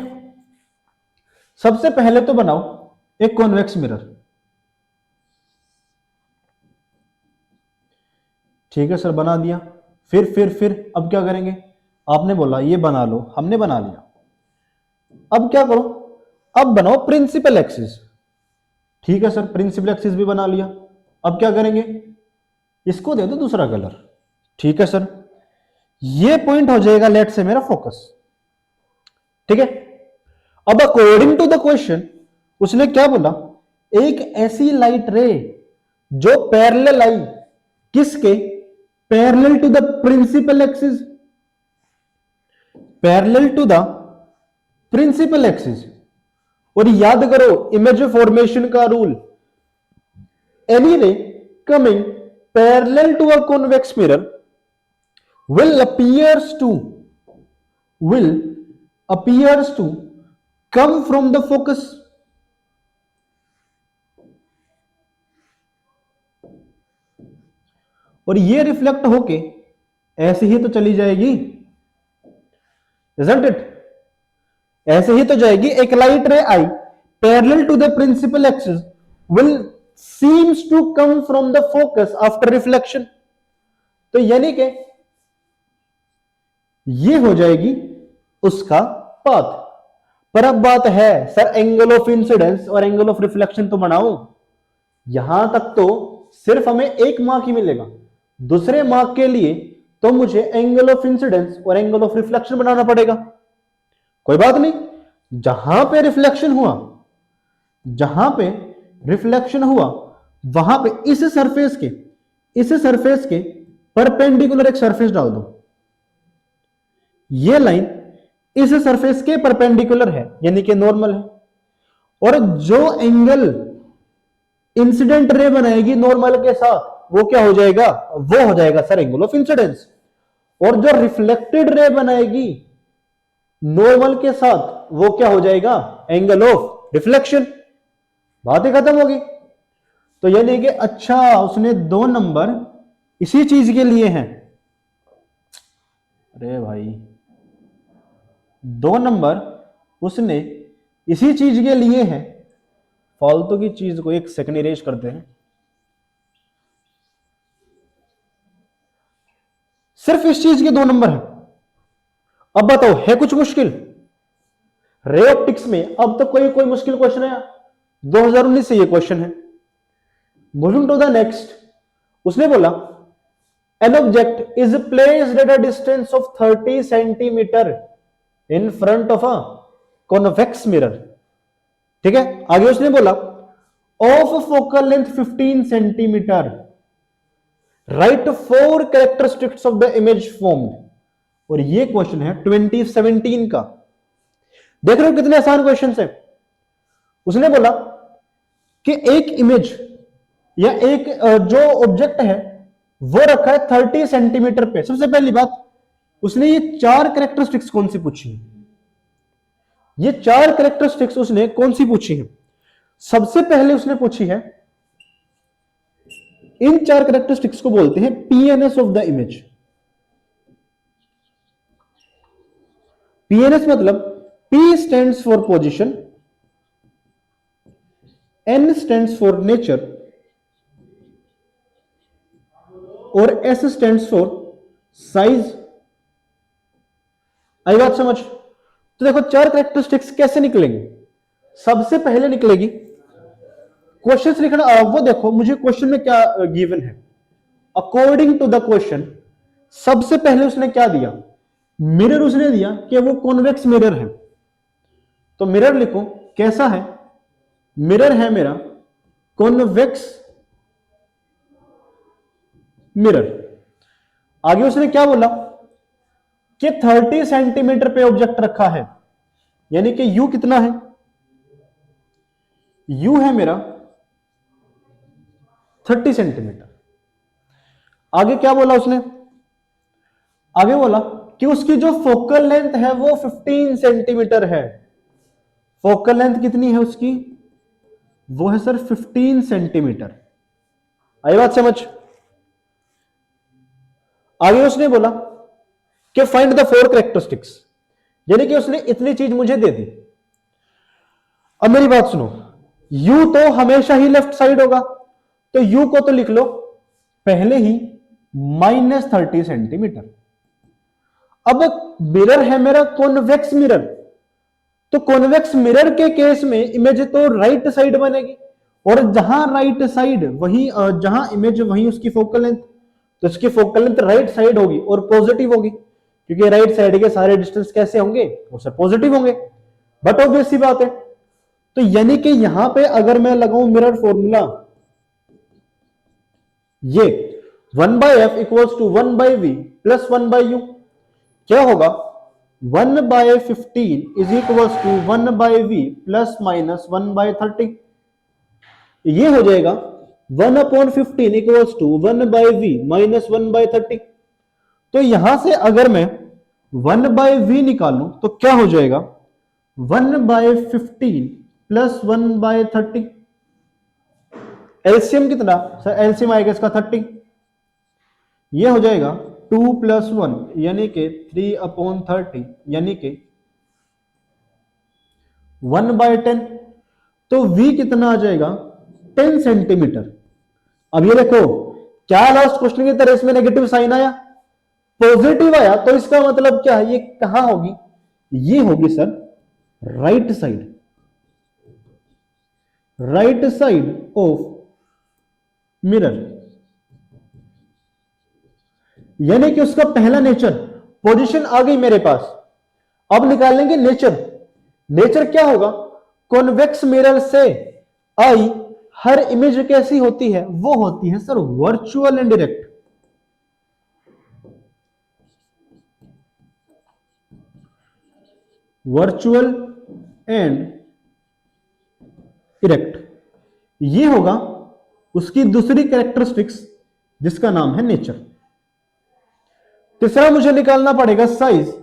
सबसे पहले तो बनाओ एक कॉन्वेक्स मिरर, ठीक है सर बना दिया। फिर अब क्या करेंगे, आपने बोला ये बना लो, हमने बना लिया। अब क्या करो, अब बनाओ प्रिंसिपल एक्सिस, ठीक है सर प्रिंसिपल एक्सिस भी बना लिया। अब क्या करेंगे, इसको दे दो दूसरा कलर, ठीक है सर, ये पॉइंट हो जाएगा लेट से मेरा फोकस, ठीक है। अब अकॉर्डिंग टू द क्वेश्चन उसने क्या बोला, एक ऐसी लाइट रे जो पैरेलल आई किसके, parallel to the principal axis, parallel to the principal axis. और याद करो इमेज फॉर्मेशन का rule, any ray coming parallel to a convex mirror will appears to come from the focus। और ये रिफ्लेक्ट होके ऐसे ही तो चली जाएगी, isn't it? ऐसे ही तो जाएगी। एक लाइट रे आई parallel to the principal axis will seems to come from the focus after reflection। तो यानी कि ये हो जाएगी उसका पाथ। पर अब बात है सर एंगल ऑफ इंसिडेंस और एंगल ऑफ रिफ्लेक्शन तो बनाओ, यहां तक तो सिर्फ हमें 1 मार्क ही मिलेगा, दूसरे मार्क के लिए तो मुझे एंगल ऑफ इंसिडेंस और एंगल ऑफ रिफ्लेक्शन बनाना पड़ेगा। कोई बात नहीं, जहां पे रिफ्लेक्शन हुआ, जहां पे रिफ्लेक्शन हुआ वहां पे इस सरफेस के परपेंडिकुलर एक सरफेस डाल दो। ये लाइन इस सरफेस के परपेंडिकुलर है यानी कि नॉर्मल है, और जो एंगल इंसिडेंट रे बनाएगी नॉर्मल के साथ वो क्या हो जाएगा, वो हो जाएगा सर एंगल ऑफ इंसिडेंस। और जो रिफ्लेक्टेड रे बनाएगी नॉर्मल के साथ वो क्या हो जाएगा, एंगल ऑफ रिफ्लेक्शन। बात ही खत्म होगी। तो यानी कि अच्छा उसने 2 नंबर इसी चीज के लिए हैं, अरे भाई 2 नंबर उसने इसी चीज के लिए हैं। फालतू की चीज को 1 सेकंड इरेज करते हैं। सिर्फ इस चीज के 2 नंबर हैं। अब बताओ है कुछ मुश्किल, रे ऑप्टिक्स में अब तक कोई मुश्किल क्वेश्चन है, 2019 से ये क्वेश्चन है। मूविंग टू द नेक्स्ट, उसने बोला N object is placed at a distance of 30 centimetre in front of a convex mirror, ठीक है। आगे उसने बोला of focal length 15 centimetre, right 4 characteristics of the image formed. और ये क्वेश्चन है 2017 का। देख रहे हो कितने आसान क्वेश्चन है। उसने बोला कि एक इमेज या एक जो ऑब्जेक्ट है वो रखा है 30 सेंटीमीटर पे। सबसे पहली बात उसने ये 4 कैरेक्टरिस्टिक्स कौन सी पूछी है, ये 4 कैरेक्टरिस्टिक्स उसने कौन सी पूछी है। सबसे पहले उसने पूछी है, इन 4 कैरेक्टरिस्टिक्स को बोलते हैं PNS of the image. PNS मतलब P stands for position, N stands for nature और S stands for size। आई बात समझ? तो देखो चार कैरेक्टरिस्टिक्स कैसे निकलेंगे। सबसे पहले निकलेगी क्वेश्चन लिखना। वो देखो मुझे क्वेश्चन में क्या गिवन है। अकॉर्डिंग टू द क्वेश्चन सबसे पहले उसने क्या दिया, मिरर उसने दिया कि वो कॉन्वेक्स मिरर है। तो मिरर लिखो कैसा है, मिरर है मेरा कॉन्वेक्स मिरर। आगे उसने क्या बोला कि 30 सेंटीमीटर पे ऑब्जेक्ट रखा है, यानी कि यू कितना है, यू है मेरा 30 सेंटीमीटर। आगे क्या बोला उसने, आगे बोला कि उसकी जो फोकल लेंथ है वो 15 सेंटीमीटर है। फोकल लेंथ कितनी है उसकी, वो है सर 15 सेंटीमीटर। आई बात समझ? आगे उसने बोला कि फाइंड द फोर कैरेक्टरिस्टिक्स, यानी कि उसने इतनी चीज मुझे दे दी। अब मेरी बात सुनो, यू तो हमेशा ही लेफ्ट साइड होगा, तो यू को तो लिख लो पहले ही -30 सेंटीमीटर। अब मिरर है मेरा कॉन्वेक्स मिरर, तो कॉन्वेक्स मिरर के केस में इमेज तो राइट साइड बनेगी, और जहां राइट साइड वही जहां इमेज वही उसकी फोकल लेंथ, तो इसकी फोकल लेंथ राइट साइड होगी और पॉजिटिव होगी, क्योंकि राइट साइड के सारे डिस्टेंस कैसे होंगे, वो सर पॉजिटिव होंगे। बट ऑब्वियस सी बात है, तो यानी कि यहां पे अगर मैं लगाऊं मिरर फॉर्मूला, ये 1/f equals to 1/v plus 1/u, क्या होगा 1/15 is equals to 1/v plus minus 1/30। ये हो जाएगा 1/15 इक्वल्स टू 1/v माइनस 1/30। तो यहां से अगर मैं 1/v निकालूं तो क्या हो जाएगा 1/15 प्लस 1/30। एलसीएम कितना सर, एलसीएम आएगा इसका 30। ये हो जाएगा 2 + 1 यानी कि 3/30, यानी कि 1/10। तो v कितना आ जाएगा 10 सेंटीमीटर। अब ये देखो क्या लास्ट क्वेश्चन की तरह इसमें नेगेटिव साइन आया, पॉजिटिव आया, तो इसका मतलब क्या है, ये कहां होगी, ये होगी sir right side, right side of mirror. यानी कि उसका पहला नेचर, पोजीशन आ गई मेरे पास। अब निकालेंगे नेचर। नेचर क्या होगा, कॉन्वेक्स मिरर से आई हर इमेज कैसी होती है, वो होती है sir virtual and direct. Virtual and direct, ये होगा उसकी दूसरी कैरेक्टरिस्टिक्स जिसका नाम है नेचर। तीसरा मुझे निकालना पड़ेगा साइज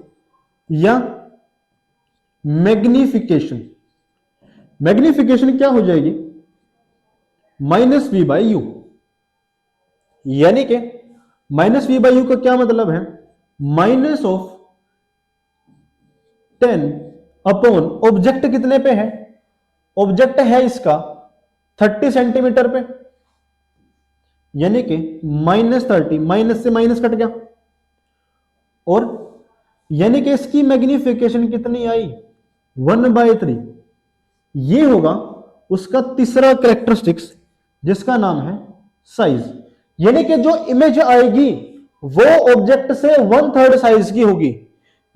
या मैग्निफिकेशन। मैग्निफिकेशन क्या हो जाएगी -v/u, यानी कि -v/u का क्या मतलब है, -10 अपॉन ऑब्जेक्ट कितने पे है, ऑब्जेक्ट है इसका 30 सेंटीमीटर पे, यानी कि -30, माइनस से माइनस कट गया, और यानी कि इसकी मैग्निफिकेशन कितनी आई 1/3। ये होगा उसका तीसरा कैरेक्टरिस्टिक्स जिसका नाम है साइज, यानी कि जो इमेज आएगी वो ऑब्जेक्ट से 1/3 साइज की होगी।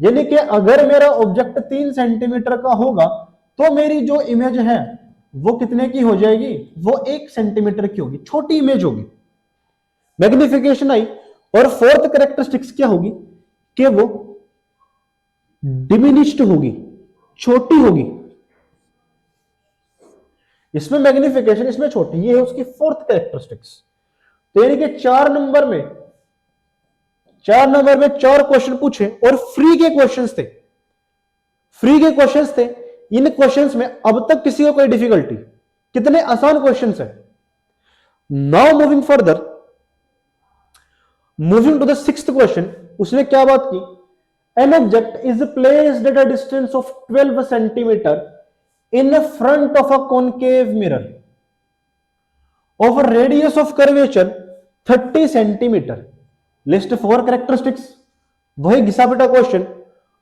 यानी कि अगर मेरा ऑब्जेक्ट 3 सेंटीमीटर का होगा तो मेरी जो इमेज है वो कितने की हो जाएगी, वो 1 सेंटीमीटर की होगी, छोटी इमेज होगी। मैग्निफिकेशन आई। और फोर्थ कैरेक्टरिस्टिक्स क्या होगी कि वो डिमिनिश्ड होगी, छोटी होगी। इसमें मैग्निफिकेशन, इसमें छोटी, ये है उसकी फोर्थ कैरेक्टरिस्टिक्स। तो यानी कि 4 नंबर में 4 क्वेश्चन पूछे और फ्री के क्वेश्चंस थे, फ्री के क्वेश्चंस थे। इन क्वेश्चंस में अब तक किसी को कोई डिफिकल्टी, कितने आसान क्वेश्चंस है। Now moving further, moving to the 6th question, उसने क्या बात की, An object is placed at a distance of 12 centimeter in front of a concave mirror of a radius of curvature 30 centimeter. List 4 characteristics. वही घिसा पिटा क्वेश्चन,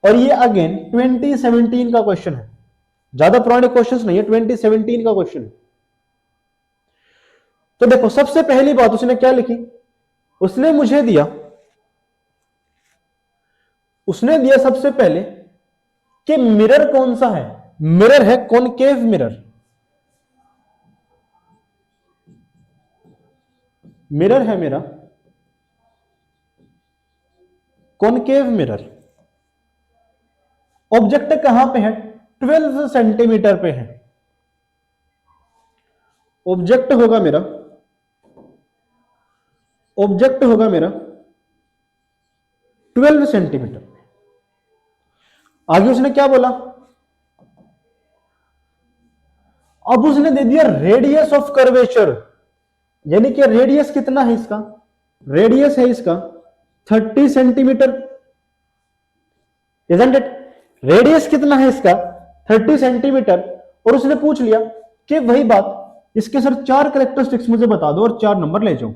और ये अगेन 2017 का क्वेश्चन है, ज्यादा पुराने क्वेश्चंस नहीं है, 2017 का क्वेश्चन है। तो देखो सबसे पहली बात उसने क्या लिखी, उसने मुझे दिया, उसने दिया सबसे पहले कि मिरर कौन सा है, मिरर है कॉनकेव मिरर, मिरर है मेरा कॉनकेव मिरर। ऑब्जेक्ट कहां पे है, 12 सेंटीमीटर पे है। ऑब्जेक्ट होगा मेरा, ऑब्जेक्ट होगा मेरा 12 सेंटीमीटर। आगे उसने क्या बोला, अब उसने दे दिया रेडियस ऑफ कर्वेचर, यानी कि रेडियस कितना है इसका, रेडियस है इसका 30 सेंटीमीटर, इजंट इट? रेडियस कितना है इसका 30 सेंटीमीटर। और उसने पूछ लिया कि वही बात, इसके सर 4 कैरेक्टरिस्टिक्स मुझे बता दो और 4 नंबर ले जाओ,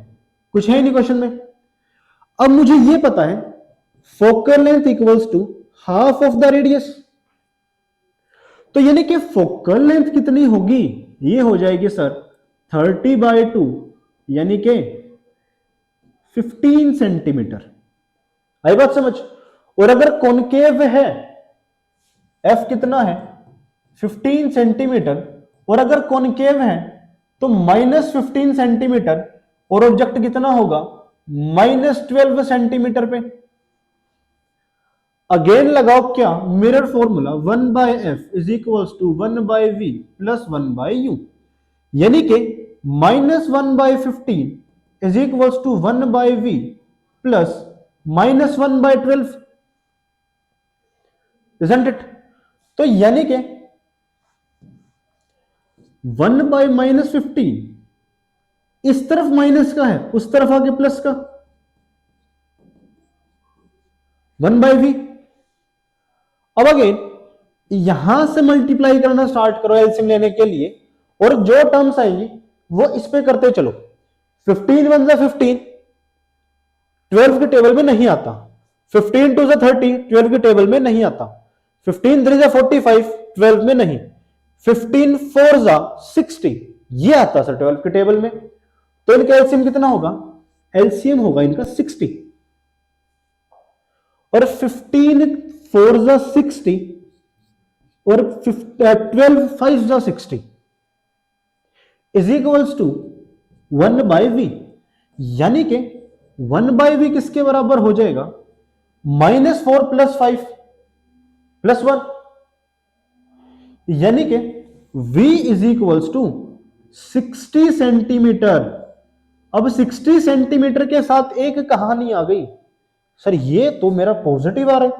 कुछ है ही नहीं क्वेश्चन में। अब मुझे यह पता है focal length equals to half of the radius, तो यानी कि फोकल लेंथ कितनी होगी, ये हो जाएगी सर 30/2, यानी कि 15 सेंटीमीटर। आई बात समझ? और अगर कॉनकेव है, एफ कितना है 15 सेंटीमीटर, और अगर कॉनकेव है तो -15 सेंटीमीटर, और ऑब्जेक्ट कितना होगा -12 सेंटीमीटर पे। अगेन लगाओ क्या, mirror formula 1/f is equals to 1/v plus 1/u, यानी कि -1/15 is equals to 1/v plus -1/12, isn't it? तो यानी कि 1/-15 इस तरफ माइनस का है, उस तरफ आगे प्लस का, 1/v। अब अगेन यहां से मल्टीप्लाई करना स्टार्ट करो एलसीएम लेने के लिए, और जो टर्म्स आएंगी वो इस पे करते चलो। 15 1 जा 15, 12 के टेबल में नहीं आता, 15 2 जा 30, 12 के टेबल में नहीं आता, 15 3 जा 45, 12 में नहीं, 15 4 जा 60, ये आता सर 12 के टेबल में। तो इनका एलसीएम कितना होगा, एलसीएम होगा इनका 60, और 15 4 जा 60 और 12 5 जा 60 इज इक्वल्स टू 1/v, यानी कि 1/v किसके बराबर हो जाएगा, -4 + 5 + 1, यानी कि v is equals to 60 centimetre. अब 60 सेंटीमीटर के साथ एक कहानी आ गई, सर ये तो मेरा पॉजिटिव आ रहा है,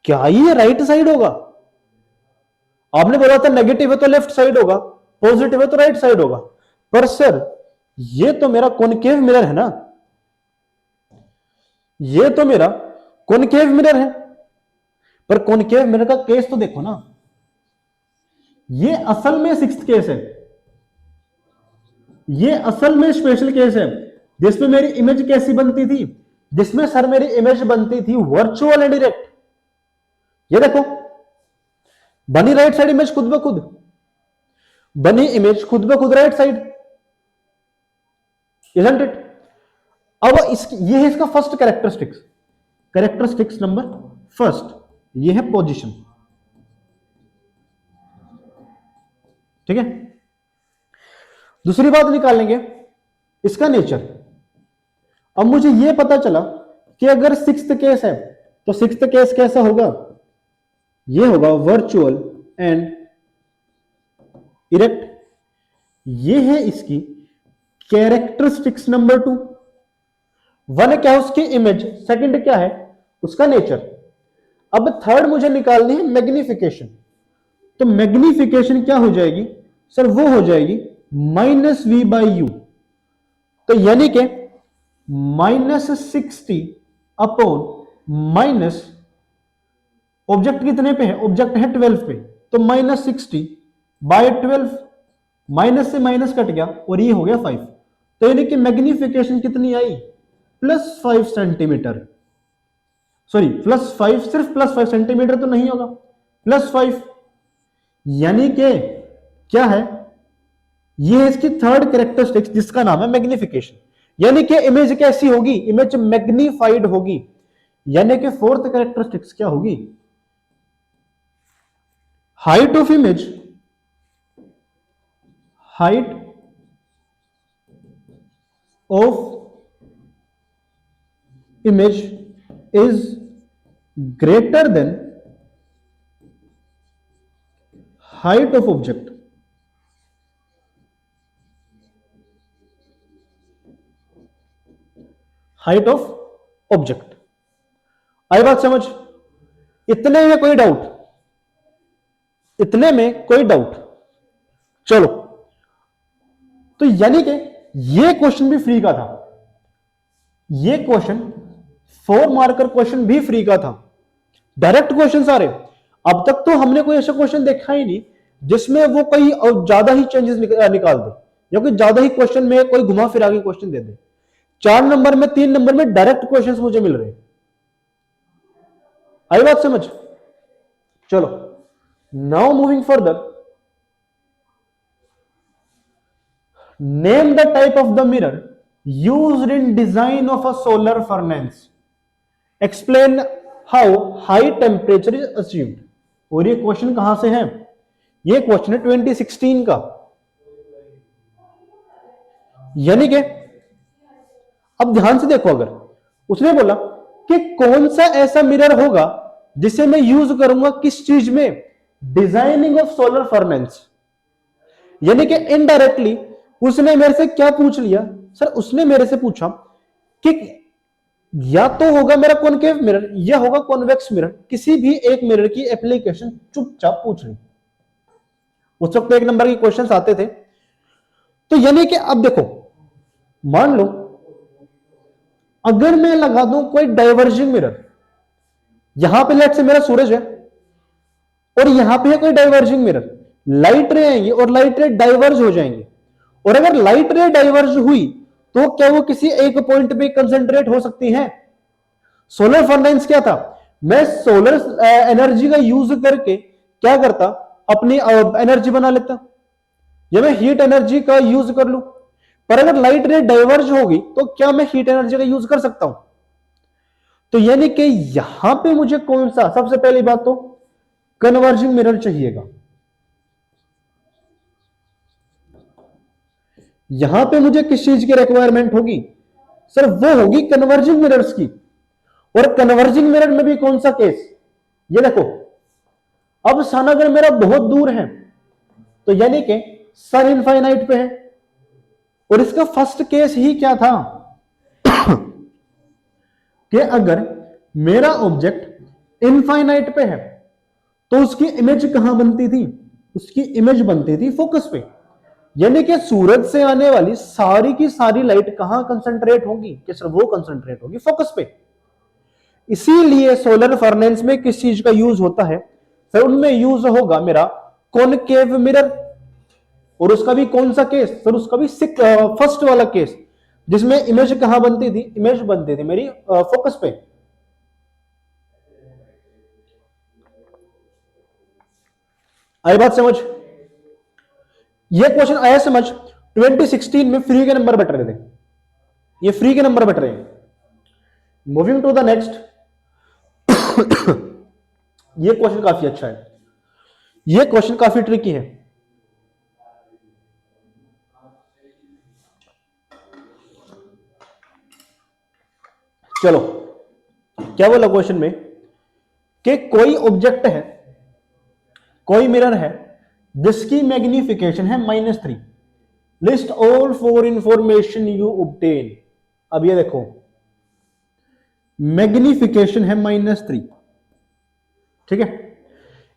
क्या ये राइट साइड होगा? आपने बोला था नेगेटिव है तो लेफ्ट साइड होगा, पॉजिटिव है तो राइट साइड होगा, पर सर ये तो मेरा कॉनकेव मिरर है ना, ये तो मेरा कॉनकेव मिरर है। पर कॉनकेव मिरर का केस तो देखो ना, ये असल में 6th केस है, ये असल में स्पेशल केस है, जिसमें मेरी इमेज कैसी बनती थी, जिसमें सर मेरी इमेज बनती थी वर्चुअल एंड डायरेक्ट। ये देखो बनी राइट साइड इमेज खुद ब खुद, बनी इमेज खुद ब खुद राइट साइड, इजंट इट? अब ये है इसका first characteristics, characteristics number first, ये है पोजीशन, ठीक है। दूसरी बात निकालेंगे इसका नेचर। अब मुझे यह पता चला कि अगर 6th केस है तो 6th केस कैसा होगा, यह होगा वर्चुअल एंड इरेक्ट। यह है इसकी कैरेक्टरिस्टिक्स नंबर 2। 1 क्या है उसकी इमेज, सेकंड क्या है उसका नेचर। अब थर्ड मुझे निकालनी है मैग्निफिकेशन। तो मैग्निफिकेशन क्या हो जाएगी सर, वो हो जाएगी -v/u। तो यानी कि -60 अपॉन ऑब्जेक्ट कितने पे है, ऑब्जेक्ट है 12 पे, तो -60/12, माइनस से माइनस कट गया और ये हो गया 5। तो यानी कि मैग्निफिकेशन कितनी आई, +5 सेंटीमीटर, सॉरी +5, सिर्फ +5 सेंटीमीटर तो नहीं होगा, +5, यानी कि क्या है, ये है इसकी थर्ड कैरेक्टरिस्टिक्स जिसका नाम है मैग्निफिकेशन। यानी कि इमेज कैसी होगी, इमेज मैग्नीफाइड होगी। यानी कि फोर्थ कैरेक्टरिस्टिक्स क्या होगी, height of image, height of image is greater than height of object. Height of object, आई बात समझ, इतने में कोई डाउट, इतने में कोई डाउट। चलो, तो यानी कि ये क्वेश्चन भी फ्री का था, ये क्वेश्चन 4 मार्कर क्वेश्चन भी फ्री का था, डायरेक्ट क्वेश्चन सारे। अब तक तो हमने कोई ऐसा क्वेश्चन देखा ही नहीं जिसमें वो कोई ज्यादा ही चेंजेस निकाल दे, या कोई ज्यादा ही क्वेश्चन में कोई घुमा फिरा के क्वेश्चन दे दे। 4 नंबर में 3 नंबर में डायरेक्ट क्वेश्चंस मुझे मिल रहे हैं, आई बात समझ। चलो, now moving further, name the type of the mirror used in design of a solar furnace, explain how high temperature is achieved. और ये क्वेश्चन कहां से है, ये क्वेश्चन है 2016 का। यानी कि अब ध्यान से देखो, अगर उसने बोला कि कौन सा ऐसा मिरर होगा जिसे मैं यूज करूंगा किस चीज में, डिजाइनिंग ऑफ सोलर फर्नेस। यानी कि इनडायरेक्टली उसने मेरे से क्या पूछ लिया, सर उसने मेरे से पूछा कि या तो होगा मेरा कॉनकेव मिरर या होगा कॉन्वेक्स मिरर, किसी भी एक मिरर की एप्लीकेशन चुपचाप पूछ ली। उस वक्त 1 नंबर के क्वेश्चंस आते थे। तो यानी कि अब देखो, मान लो अगर मैं लगा दूं कोई डाइवर्जिंग मिरर, यहां पे लेट से मेरा सूरज है और यहां पे है कोई डाइवर्जिंग मिरर, लाइट रे आएंगे और लाइट रे डाइवर्ज हो जाएंगे, और अगर लाइट रे डाइवर्ज हुई तो क्या वो किसी एक पॉइंट पे कंसंट्रेट हो सकती है। सोलर फर्नेस क्या था, मैं सोलर एनर्जी का यूज करके क्या करता, अपनी एनर्जी बना लेता, या मैं हीट एनर्जी का यूज कर लूं। पर अगर लाइट रे डाइवर्ज होगी तो क्या मैं हीट एनर्जी का यूज कर सकता हूं। तो यानी कि यहां पे मुझे कौन सा, सबसे पहली बात तो कन्वर्जिंग मिरर चाहिएगा, यहां पे मुझे किस चीज की रिक्वायरमेंट होगी, सर वो होगी कन्वर्जिंग मिरर्स की। और कन्वर्जिंग मिरर में भी कौन सा केस, ये देखो, अब सन अगर मेरा बहुत दूर है तो यानी कि सन इनफाइनाइट पे है, और इसका फर्स्ट केस ही क्या था कि अगर मेरा ऑब्जेक्ट इनफाइनाइट पे है तो उसकी इमेज कहां बनती थी, उसकी इमेज बनती थी फोकस पे। यानी कि सूरज से आने वाली सारी की सारी लाइट कहां कंसंट्रेट होगी, कि सर वो कंसंट्रेट होगी फोकस पे। इसीलिए सोलर फर्नेस में किस चीज का यूज होता है, सर उनमें यूज होगा मेरा कॉनकेव मिरर। और उसका भी कौन सा केस, सर उसका भी फर्स्ट वाला केस, जिसमें इमेज कहां बनती थी, इमेज बनती थी मेरी फोकस पे। आई बात समझ, ये क्वेश्चन आया समझ, 2016 में फ्री के नंबर बट रहे थे, ये फ्री के नंबर बट रहे हैं। मूविंग टू द नेक्स्ट, ये क्वेश्चन काफी अच्छा है, ये क्वेश्चन काफी ट्रिकी है। चलो, क्या बोला क्वेश्चन में कि कोई ऑब्जेक्ट है, कोई मिरर है जिसकी मैग्निफिकेशन है -3, list all for information you obtain. अब ये देखो, मैग्निफिकेशन है -3, ठीक है।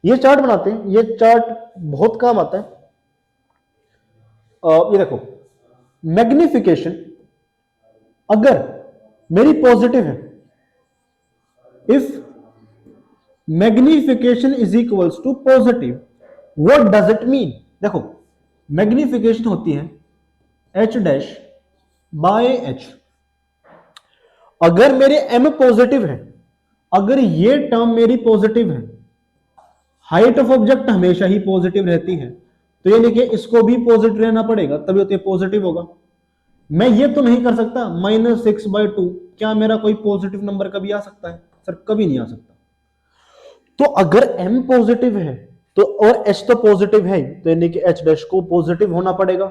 ये चार्ट बनाते हैं, ये चार्ट बहुत काम आता है। ये देखो, मैग्निफिकेशन अगर मेरी पॉजिटिव है, if magnification is equals to positive, what does it mean? देखो मैग्निफिकेशन होती है एच डैश बाय एच। अगर मेरे m पॉजिटिव है, अगर ये टर्म मेरी पॉजिटिव है, हाइट ऑफ ऑब्जेक्ट हमेशा ही पॉजिटिव रहती है, तो ये देखिए इसको भी पॉजिटिव रहना पड़ेगा तभी तो ये पॉजिटिव होगा। मैं ये तो नहीं कर सकता -6/2, क्या मेरा कोई पॉजिटिव नंबर कभी आ सकता है? सर कभी नहीं आ सकता। तो अगर m पॉजिटिव है तो और h तो पॉजिटिव है, तो यानी कि h डैश को पॉजिटिव होना पड़ेगा।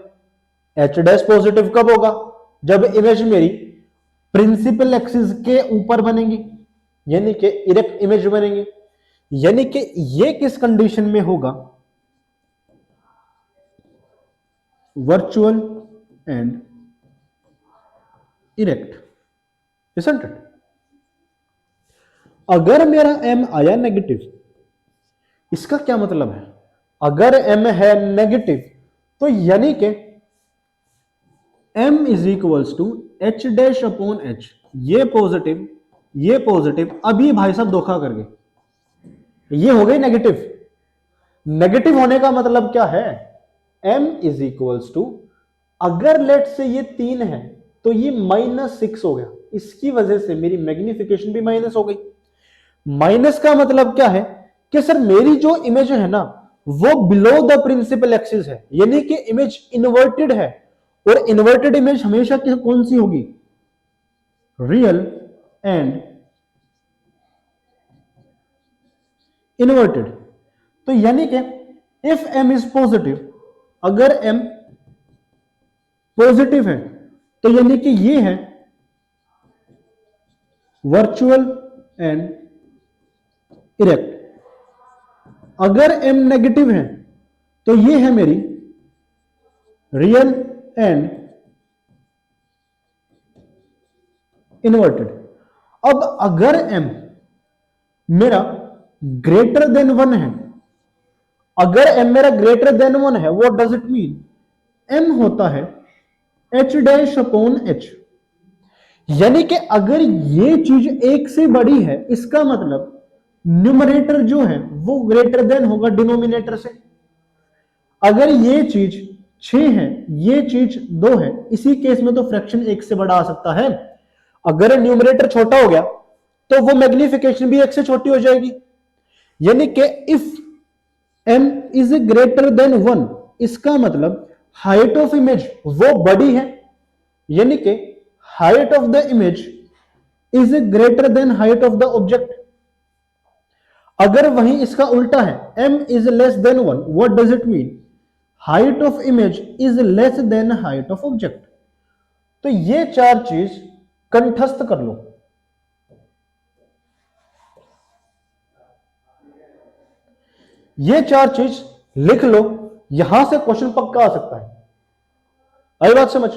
h डैश पॉजिटिव कब होगा? जब इमेज मेरी प्रिंसिपल एक्सिस के ऊपर बनेंगी, यानी कि इरेक्ट इमेज बनेंगे। यानी कि ये किस कंडीशन में होगा? Virtual and erect, isn't it? अगर मेरा m आया नेगेटिव, इसका क्या मतलब है? अगर m है नेगेटिव तो यानी कि m is equals to H dash upon H, ये पॉजिटिव ये पॉजिटिव, अभी भाई साहब धोखा कर गए, ये हो गई नेगेटिव। नेगेटिव होने का मतलब क्या है? m इज इक्वल्स टू, अगर लेट से ये 3 है तो ये -6 हो गया, इसकी वजह से मेरी मैग्निफिकेशन भी माइनस हो गई। माइनस का मतलब क्या है कि सर मेरी जो इमेज है ना वो बिलो द प्रिंसिपल एक्सिस है, यानी कि इमेज इन्वर्टेड है, और इन्वर्टेड इमेज हमेशा कौन सी होगी? Real and inverted. तो यानी कि इफ m इज पॉजिटिव, अगर m पॉजिटिव है तो यानी कि ये है वर्चुअल एंड इरेक्ट। अगर m नेगेटिव है तो ये है मेरी रियल एंड इन्वर्टेड। अब अगर m मेरा ग्रेटर देन 1 है, अगर m मेरा ग्रेटर देन 1 है, what does it mean? m होता है h डैश अपॉन h, यानी कि अगर ये चीज 1 से बड़ी है, इसका मतलब न्यूमरेटर जो है वो ग्रेटर देन होगा डिनोमिनेटर से। अगर ये चीज 6 है, ये चीज 2 है, इसी केस में तो फ्रैक्शन 1 से बड़ा आ सकता है। अगर न्यूमरेटर छोटा हो गया तो वो मैग्निफिकेशन भी 1 से छोटी हो जाएगी। यानी कि if m is greater then 1, इसका मतलब हाइट ऑफ इमेज वो बड़ी है, यानी कि height of the image is greater than height of the object. अगर वहीं इसका उल्टा है, m is less than 1, what does it mean? Height of image is less than height of object. तो ये 4 चीज कंठस्थ कर लो। ये 4 चीज लिख लो, यहां से क्वेश्चन पक्का आ सकता है। आई बात समझ?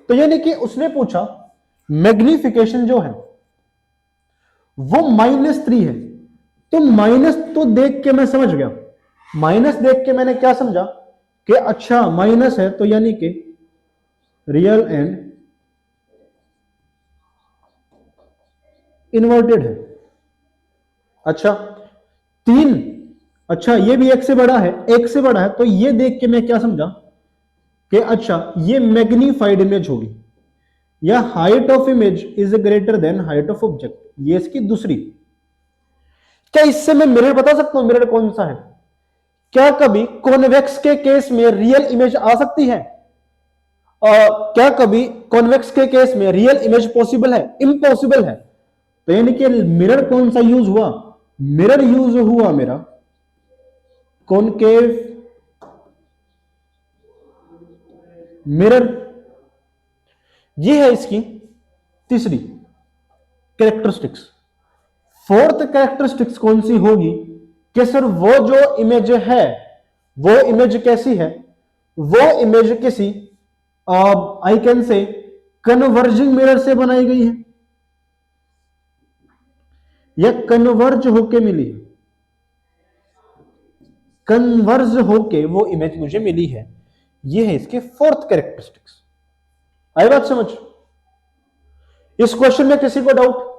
तो यानी कि उसने पूछा मैग्निफिकेशन जो है वो -3 है, तो माइनस तो देख के मैं समझ गया, माइनस देख के मैंने क्या समझा कि अच्छा माइनस है तो यानी कि रियल एंड इन्वर्टेड है। अच्छा 3, अच्छा ये भी 1 से बड़ा है, 1 से बड़ा है, तो ये देख के मैं क्या समझा कि अच्छा ये मैग्नीफाइड इमेज होगी, या height of image is greater than height of object, ये इसकी दूसरी। क्या इससे मैं मिरर बता सकता हूं मिरर कौन सा है? क्या कभी कॉन्वेक्स के केस में रियल इमेज आ सकती है? क्या कभी कॉन्वेक्स के केस में रियल इमेज पॉसिबल है? इम्पॉसिबल है। तो यानी कि मिरर कौन सा यूज हुआ? मिरर यूज हुआ मेरा कॉनकेव मिरर। ये है इसकी तीसरी कैरेक्टरिस्टिक्स। फोर्थ कैरेक्टरिस्टिक्स कौन सी होगी कि सर वो जो इमेज है वो इमेज कैसी है? वो इमेज किसी I can say converging mirror से बनाई गई है या कन्वर्ज होके मिली है, कन्वर्ज होके वो इमेज मुझे मिली है। ये है इसके फोर्थ कैरेक्टरिस्टिक्स। आई बात समझ? इस क्वेश्चन में किसी को डाउट?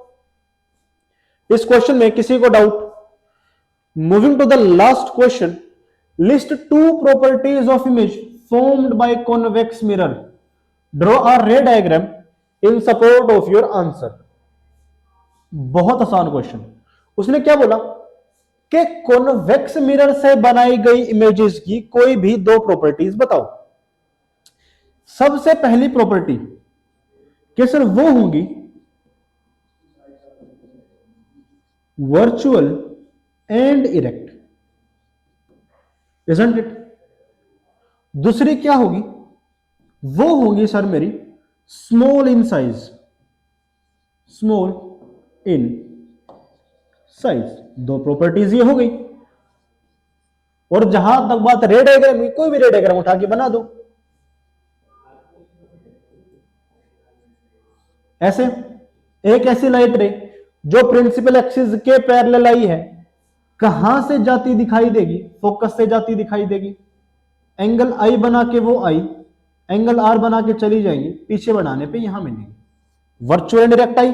इस क्वेश्चन में किसी को doubt? Moving to the last question, list to properties of image formed by convex mirror, draw a ray diagram in support of your answer. बहुत आसान क्वेश्चन। उसने क्या बोला कि कॉन्वेक्स मिरर से बनाई गई इमेजेस की कोई भी दो प्रॉपर्टीज बताओ। सबसे पहली प्रॉपर्टी कि सर वो होंगी virtual and erect, isn't it. दूसरी क्या होगी, वो होंगी सर मेरी small in size, small in size. दो प्रॉपर्टीज ये हो गई। और जहां तक बात रे डायग्राम की, कोई भी रे डायग्राम उठा के बना दो ऐसे। एक ऐसी लाइट रे जो प्रिंसिपल एक्सिस के पैरेलल आई है, कहां से जाती दिखाई देगी, फोकस से जाती दिखाई देगी। एंगल आई बना के वो आई, एंगल आर बना के चली जाएंगी, पीछे बढ़ाने पे यहां मिलेगी। Virtual and direct I,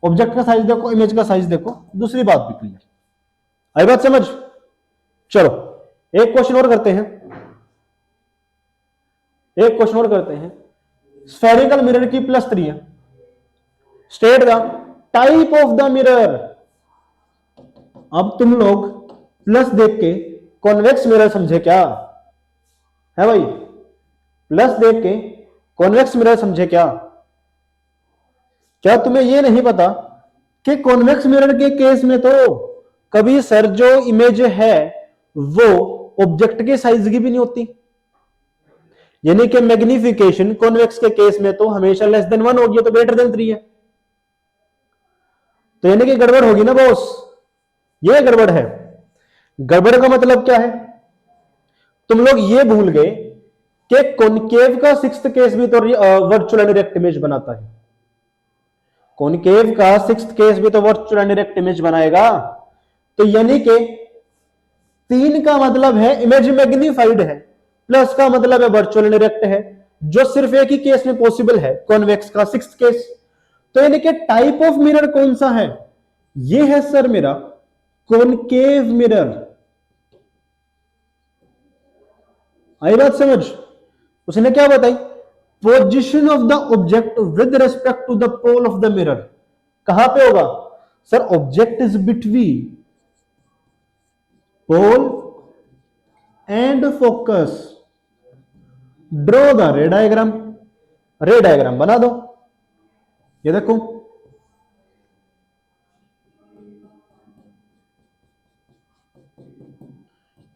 object का साइज देखो, इमेज का साइज देखो, दूसरी बात भी क्लियर। आई बात समझ? चलो एक क्वेश्चन और करते हैं, एक क्वेश्चन और करते हैं। स्फेरिकल मिरर की प्लस 3 है। State the type of the mirror. अब तुम लोग प्लस देख के कॉन्वेक्स मिरर समझे क्या है भाई? प्लस देख के कॉन्वेक्स मिरर समझे क्या? क्या तुम्हें यह नहीं पता कि कॉन्वेक्स मिरर के केस में तो कभी सर जो इमेज है वो ऑब्जेक्ट के साइज की भी नहीं होती, यानी कि मैग्निफिकेशन कॉन्वेक्स के केस में तो हमेशा लेस देन 1 होगी, तो ग्रेटर देन 3 है। तो यानी कि गड़बड़ होगी ना बॉस, ये गड़बड़ है। गड़बड़ का मतलब क्या है? तुम लोग ये भूल गए कि कॉनकेव का 6th केस भी तो वर्चुअल एंड डायरेक्ट इमेज बनाता है। कॉनकेव का 6th केस भी तो वर्चुअल एंड डायरेक्ट इमेज बनाएगा। तो यानी कि 3 का मतलब है इमेज मैग्नीफाइड है, प्लस का मतलब है वर्चुअल एंड डायरेक्ट है, जो सिर्फ एक ही केस में पॉसिबल है, कॉन्वेक्स का 6th केस। तो यानी कि टाइप ऑफ मिरर कौन सा है? ये है सर मेरा कॉनकेव मिरर। आई बात समझ? उसने क्या बताई? Position of the object with respect to the pole of the mirror. कहां पे होगा sir? Object is between pole and focus. Draw the ray diagram. Ray diagram बना दो। ये देखो,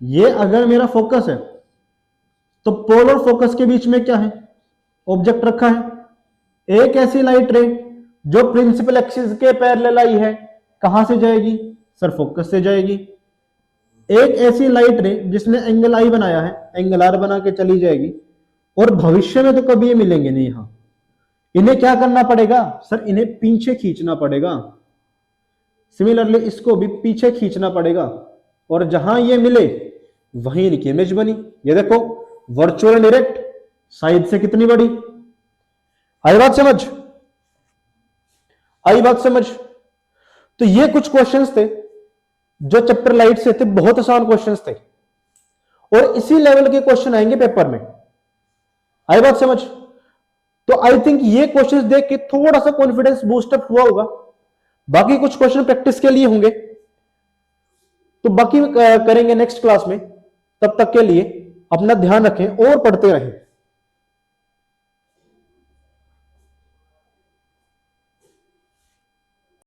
ये अगर मेरा फोकस है तो पोल और फोकस के बीच में क्या है? ऑब्जेक्ट रखा है। एक ऐसी लाइट रे जो प्रिंसिपल एक्सिस के पैरेलल आई है, कहां से जाएगी सर? फोकस से जाएगी। एक ऐसी लाइट रे जिसने एंगल आई बनाया है, एंगल आर बना के चली जाएगी। और भविष्य में तो कभी ये मिलेंगे नहीं। यहां इन्हें क्या करना पड़ेगा सर? इन्हें पीछे खींचना पड़ेगा। सिमिलरली इसको भी पीछे खींचना पड़ेगा, और जहां ये मिले वहीं इनकी इमेज बनी। ये देखो, वर्चुअल एंड डायरेक्ट, साइड से कितनी बड़ी। आई बात समझ? आई बात समझ? तो ये कुछ क्वेश्चंस थे जो चैप्टर लाइट से थे, बहुत आसान क्वेश्चंस थे, और इसी लेवल के क्वेश्चन आएंगे पेपर में। आई बात समझ? तो आई थिंक ये क्वेश्चंस देख के थोड़ा सा कॉन्फिडेंस बूस्टअप हुआ होगा। बाकी कुछ क्वेश्चन प्रैक्टिस के लिए होंगे, तो बाकी करेंगे नेक्स्ट क्लास में। तब तक के लिए अपना ध्यान रखें और पढ़ते रहें।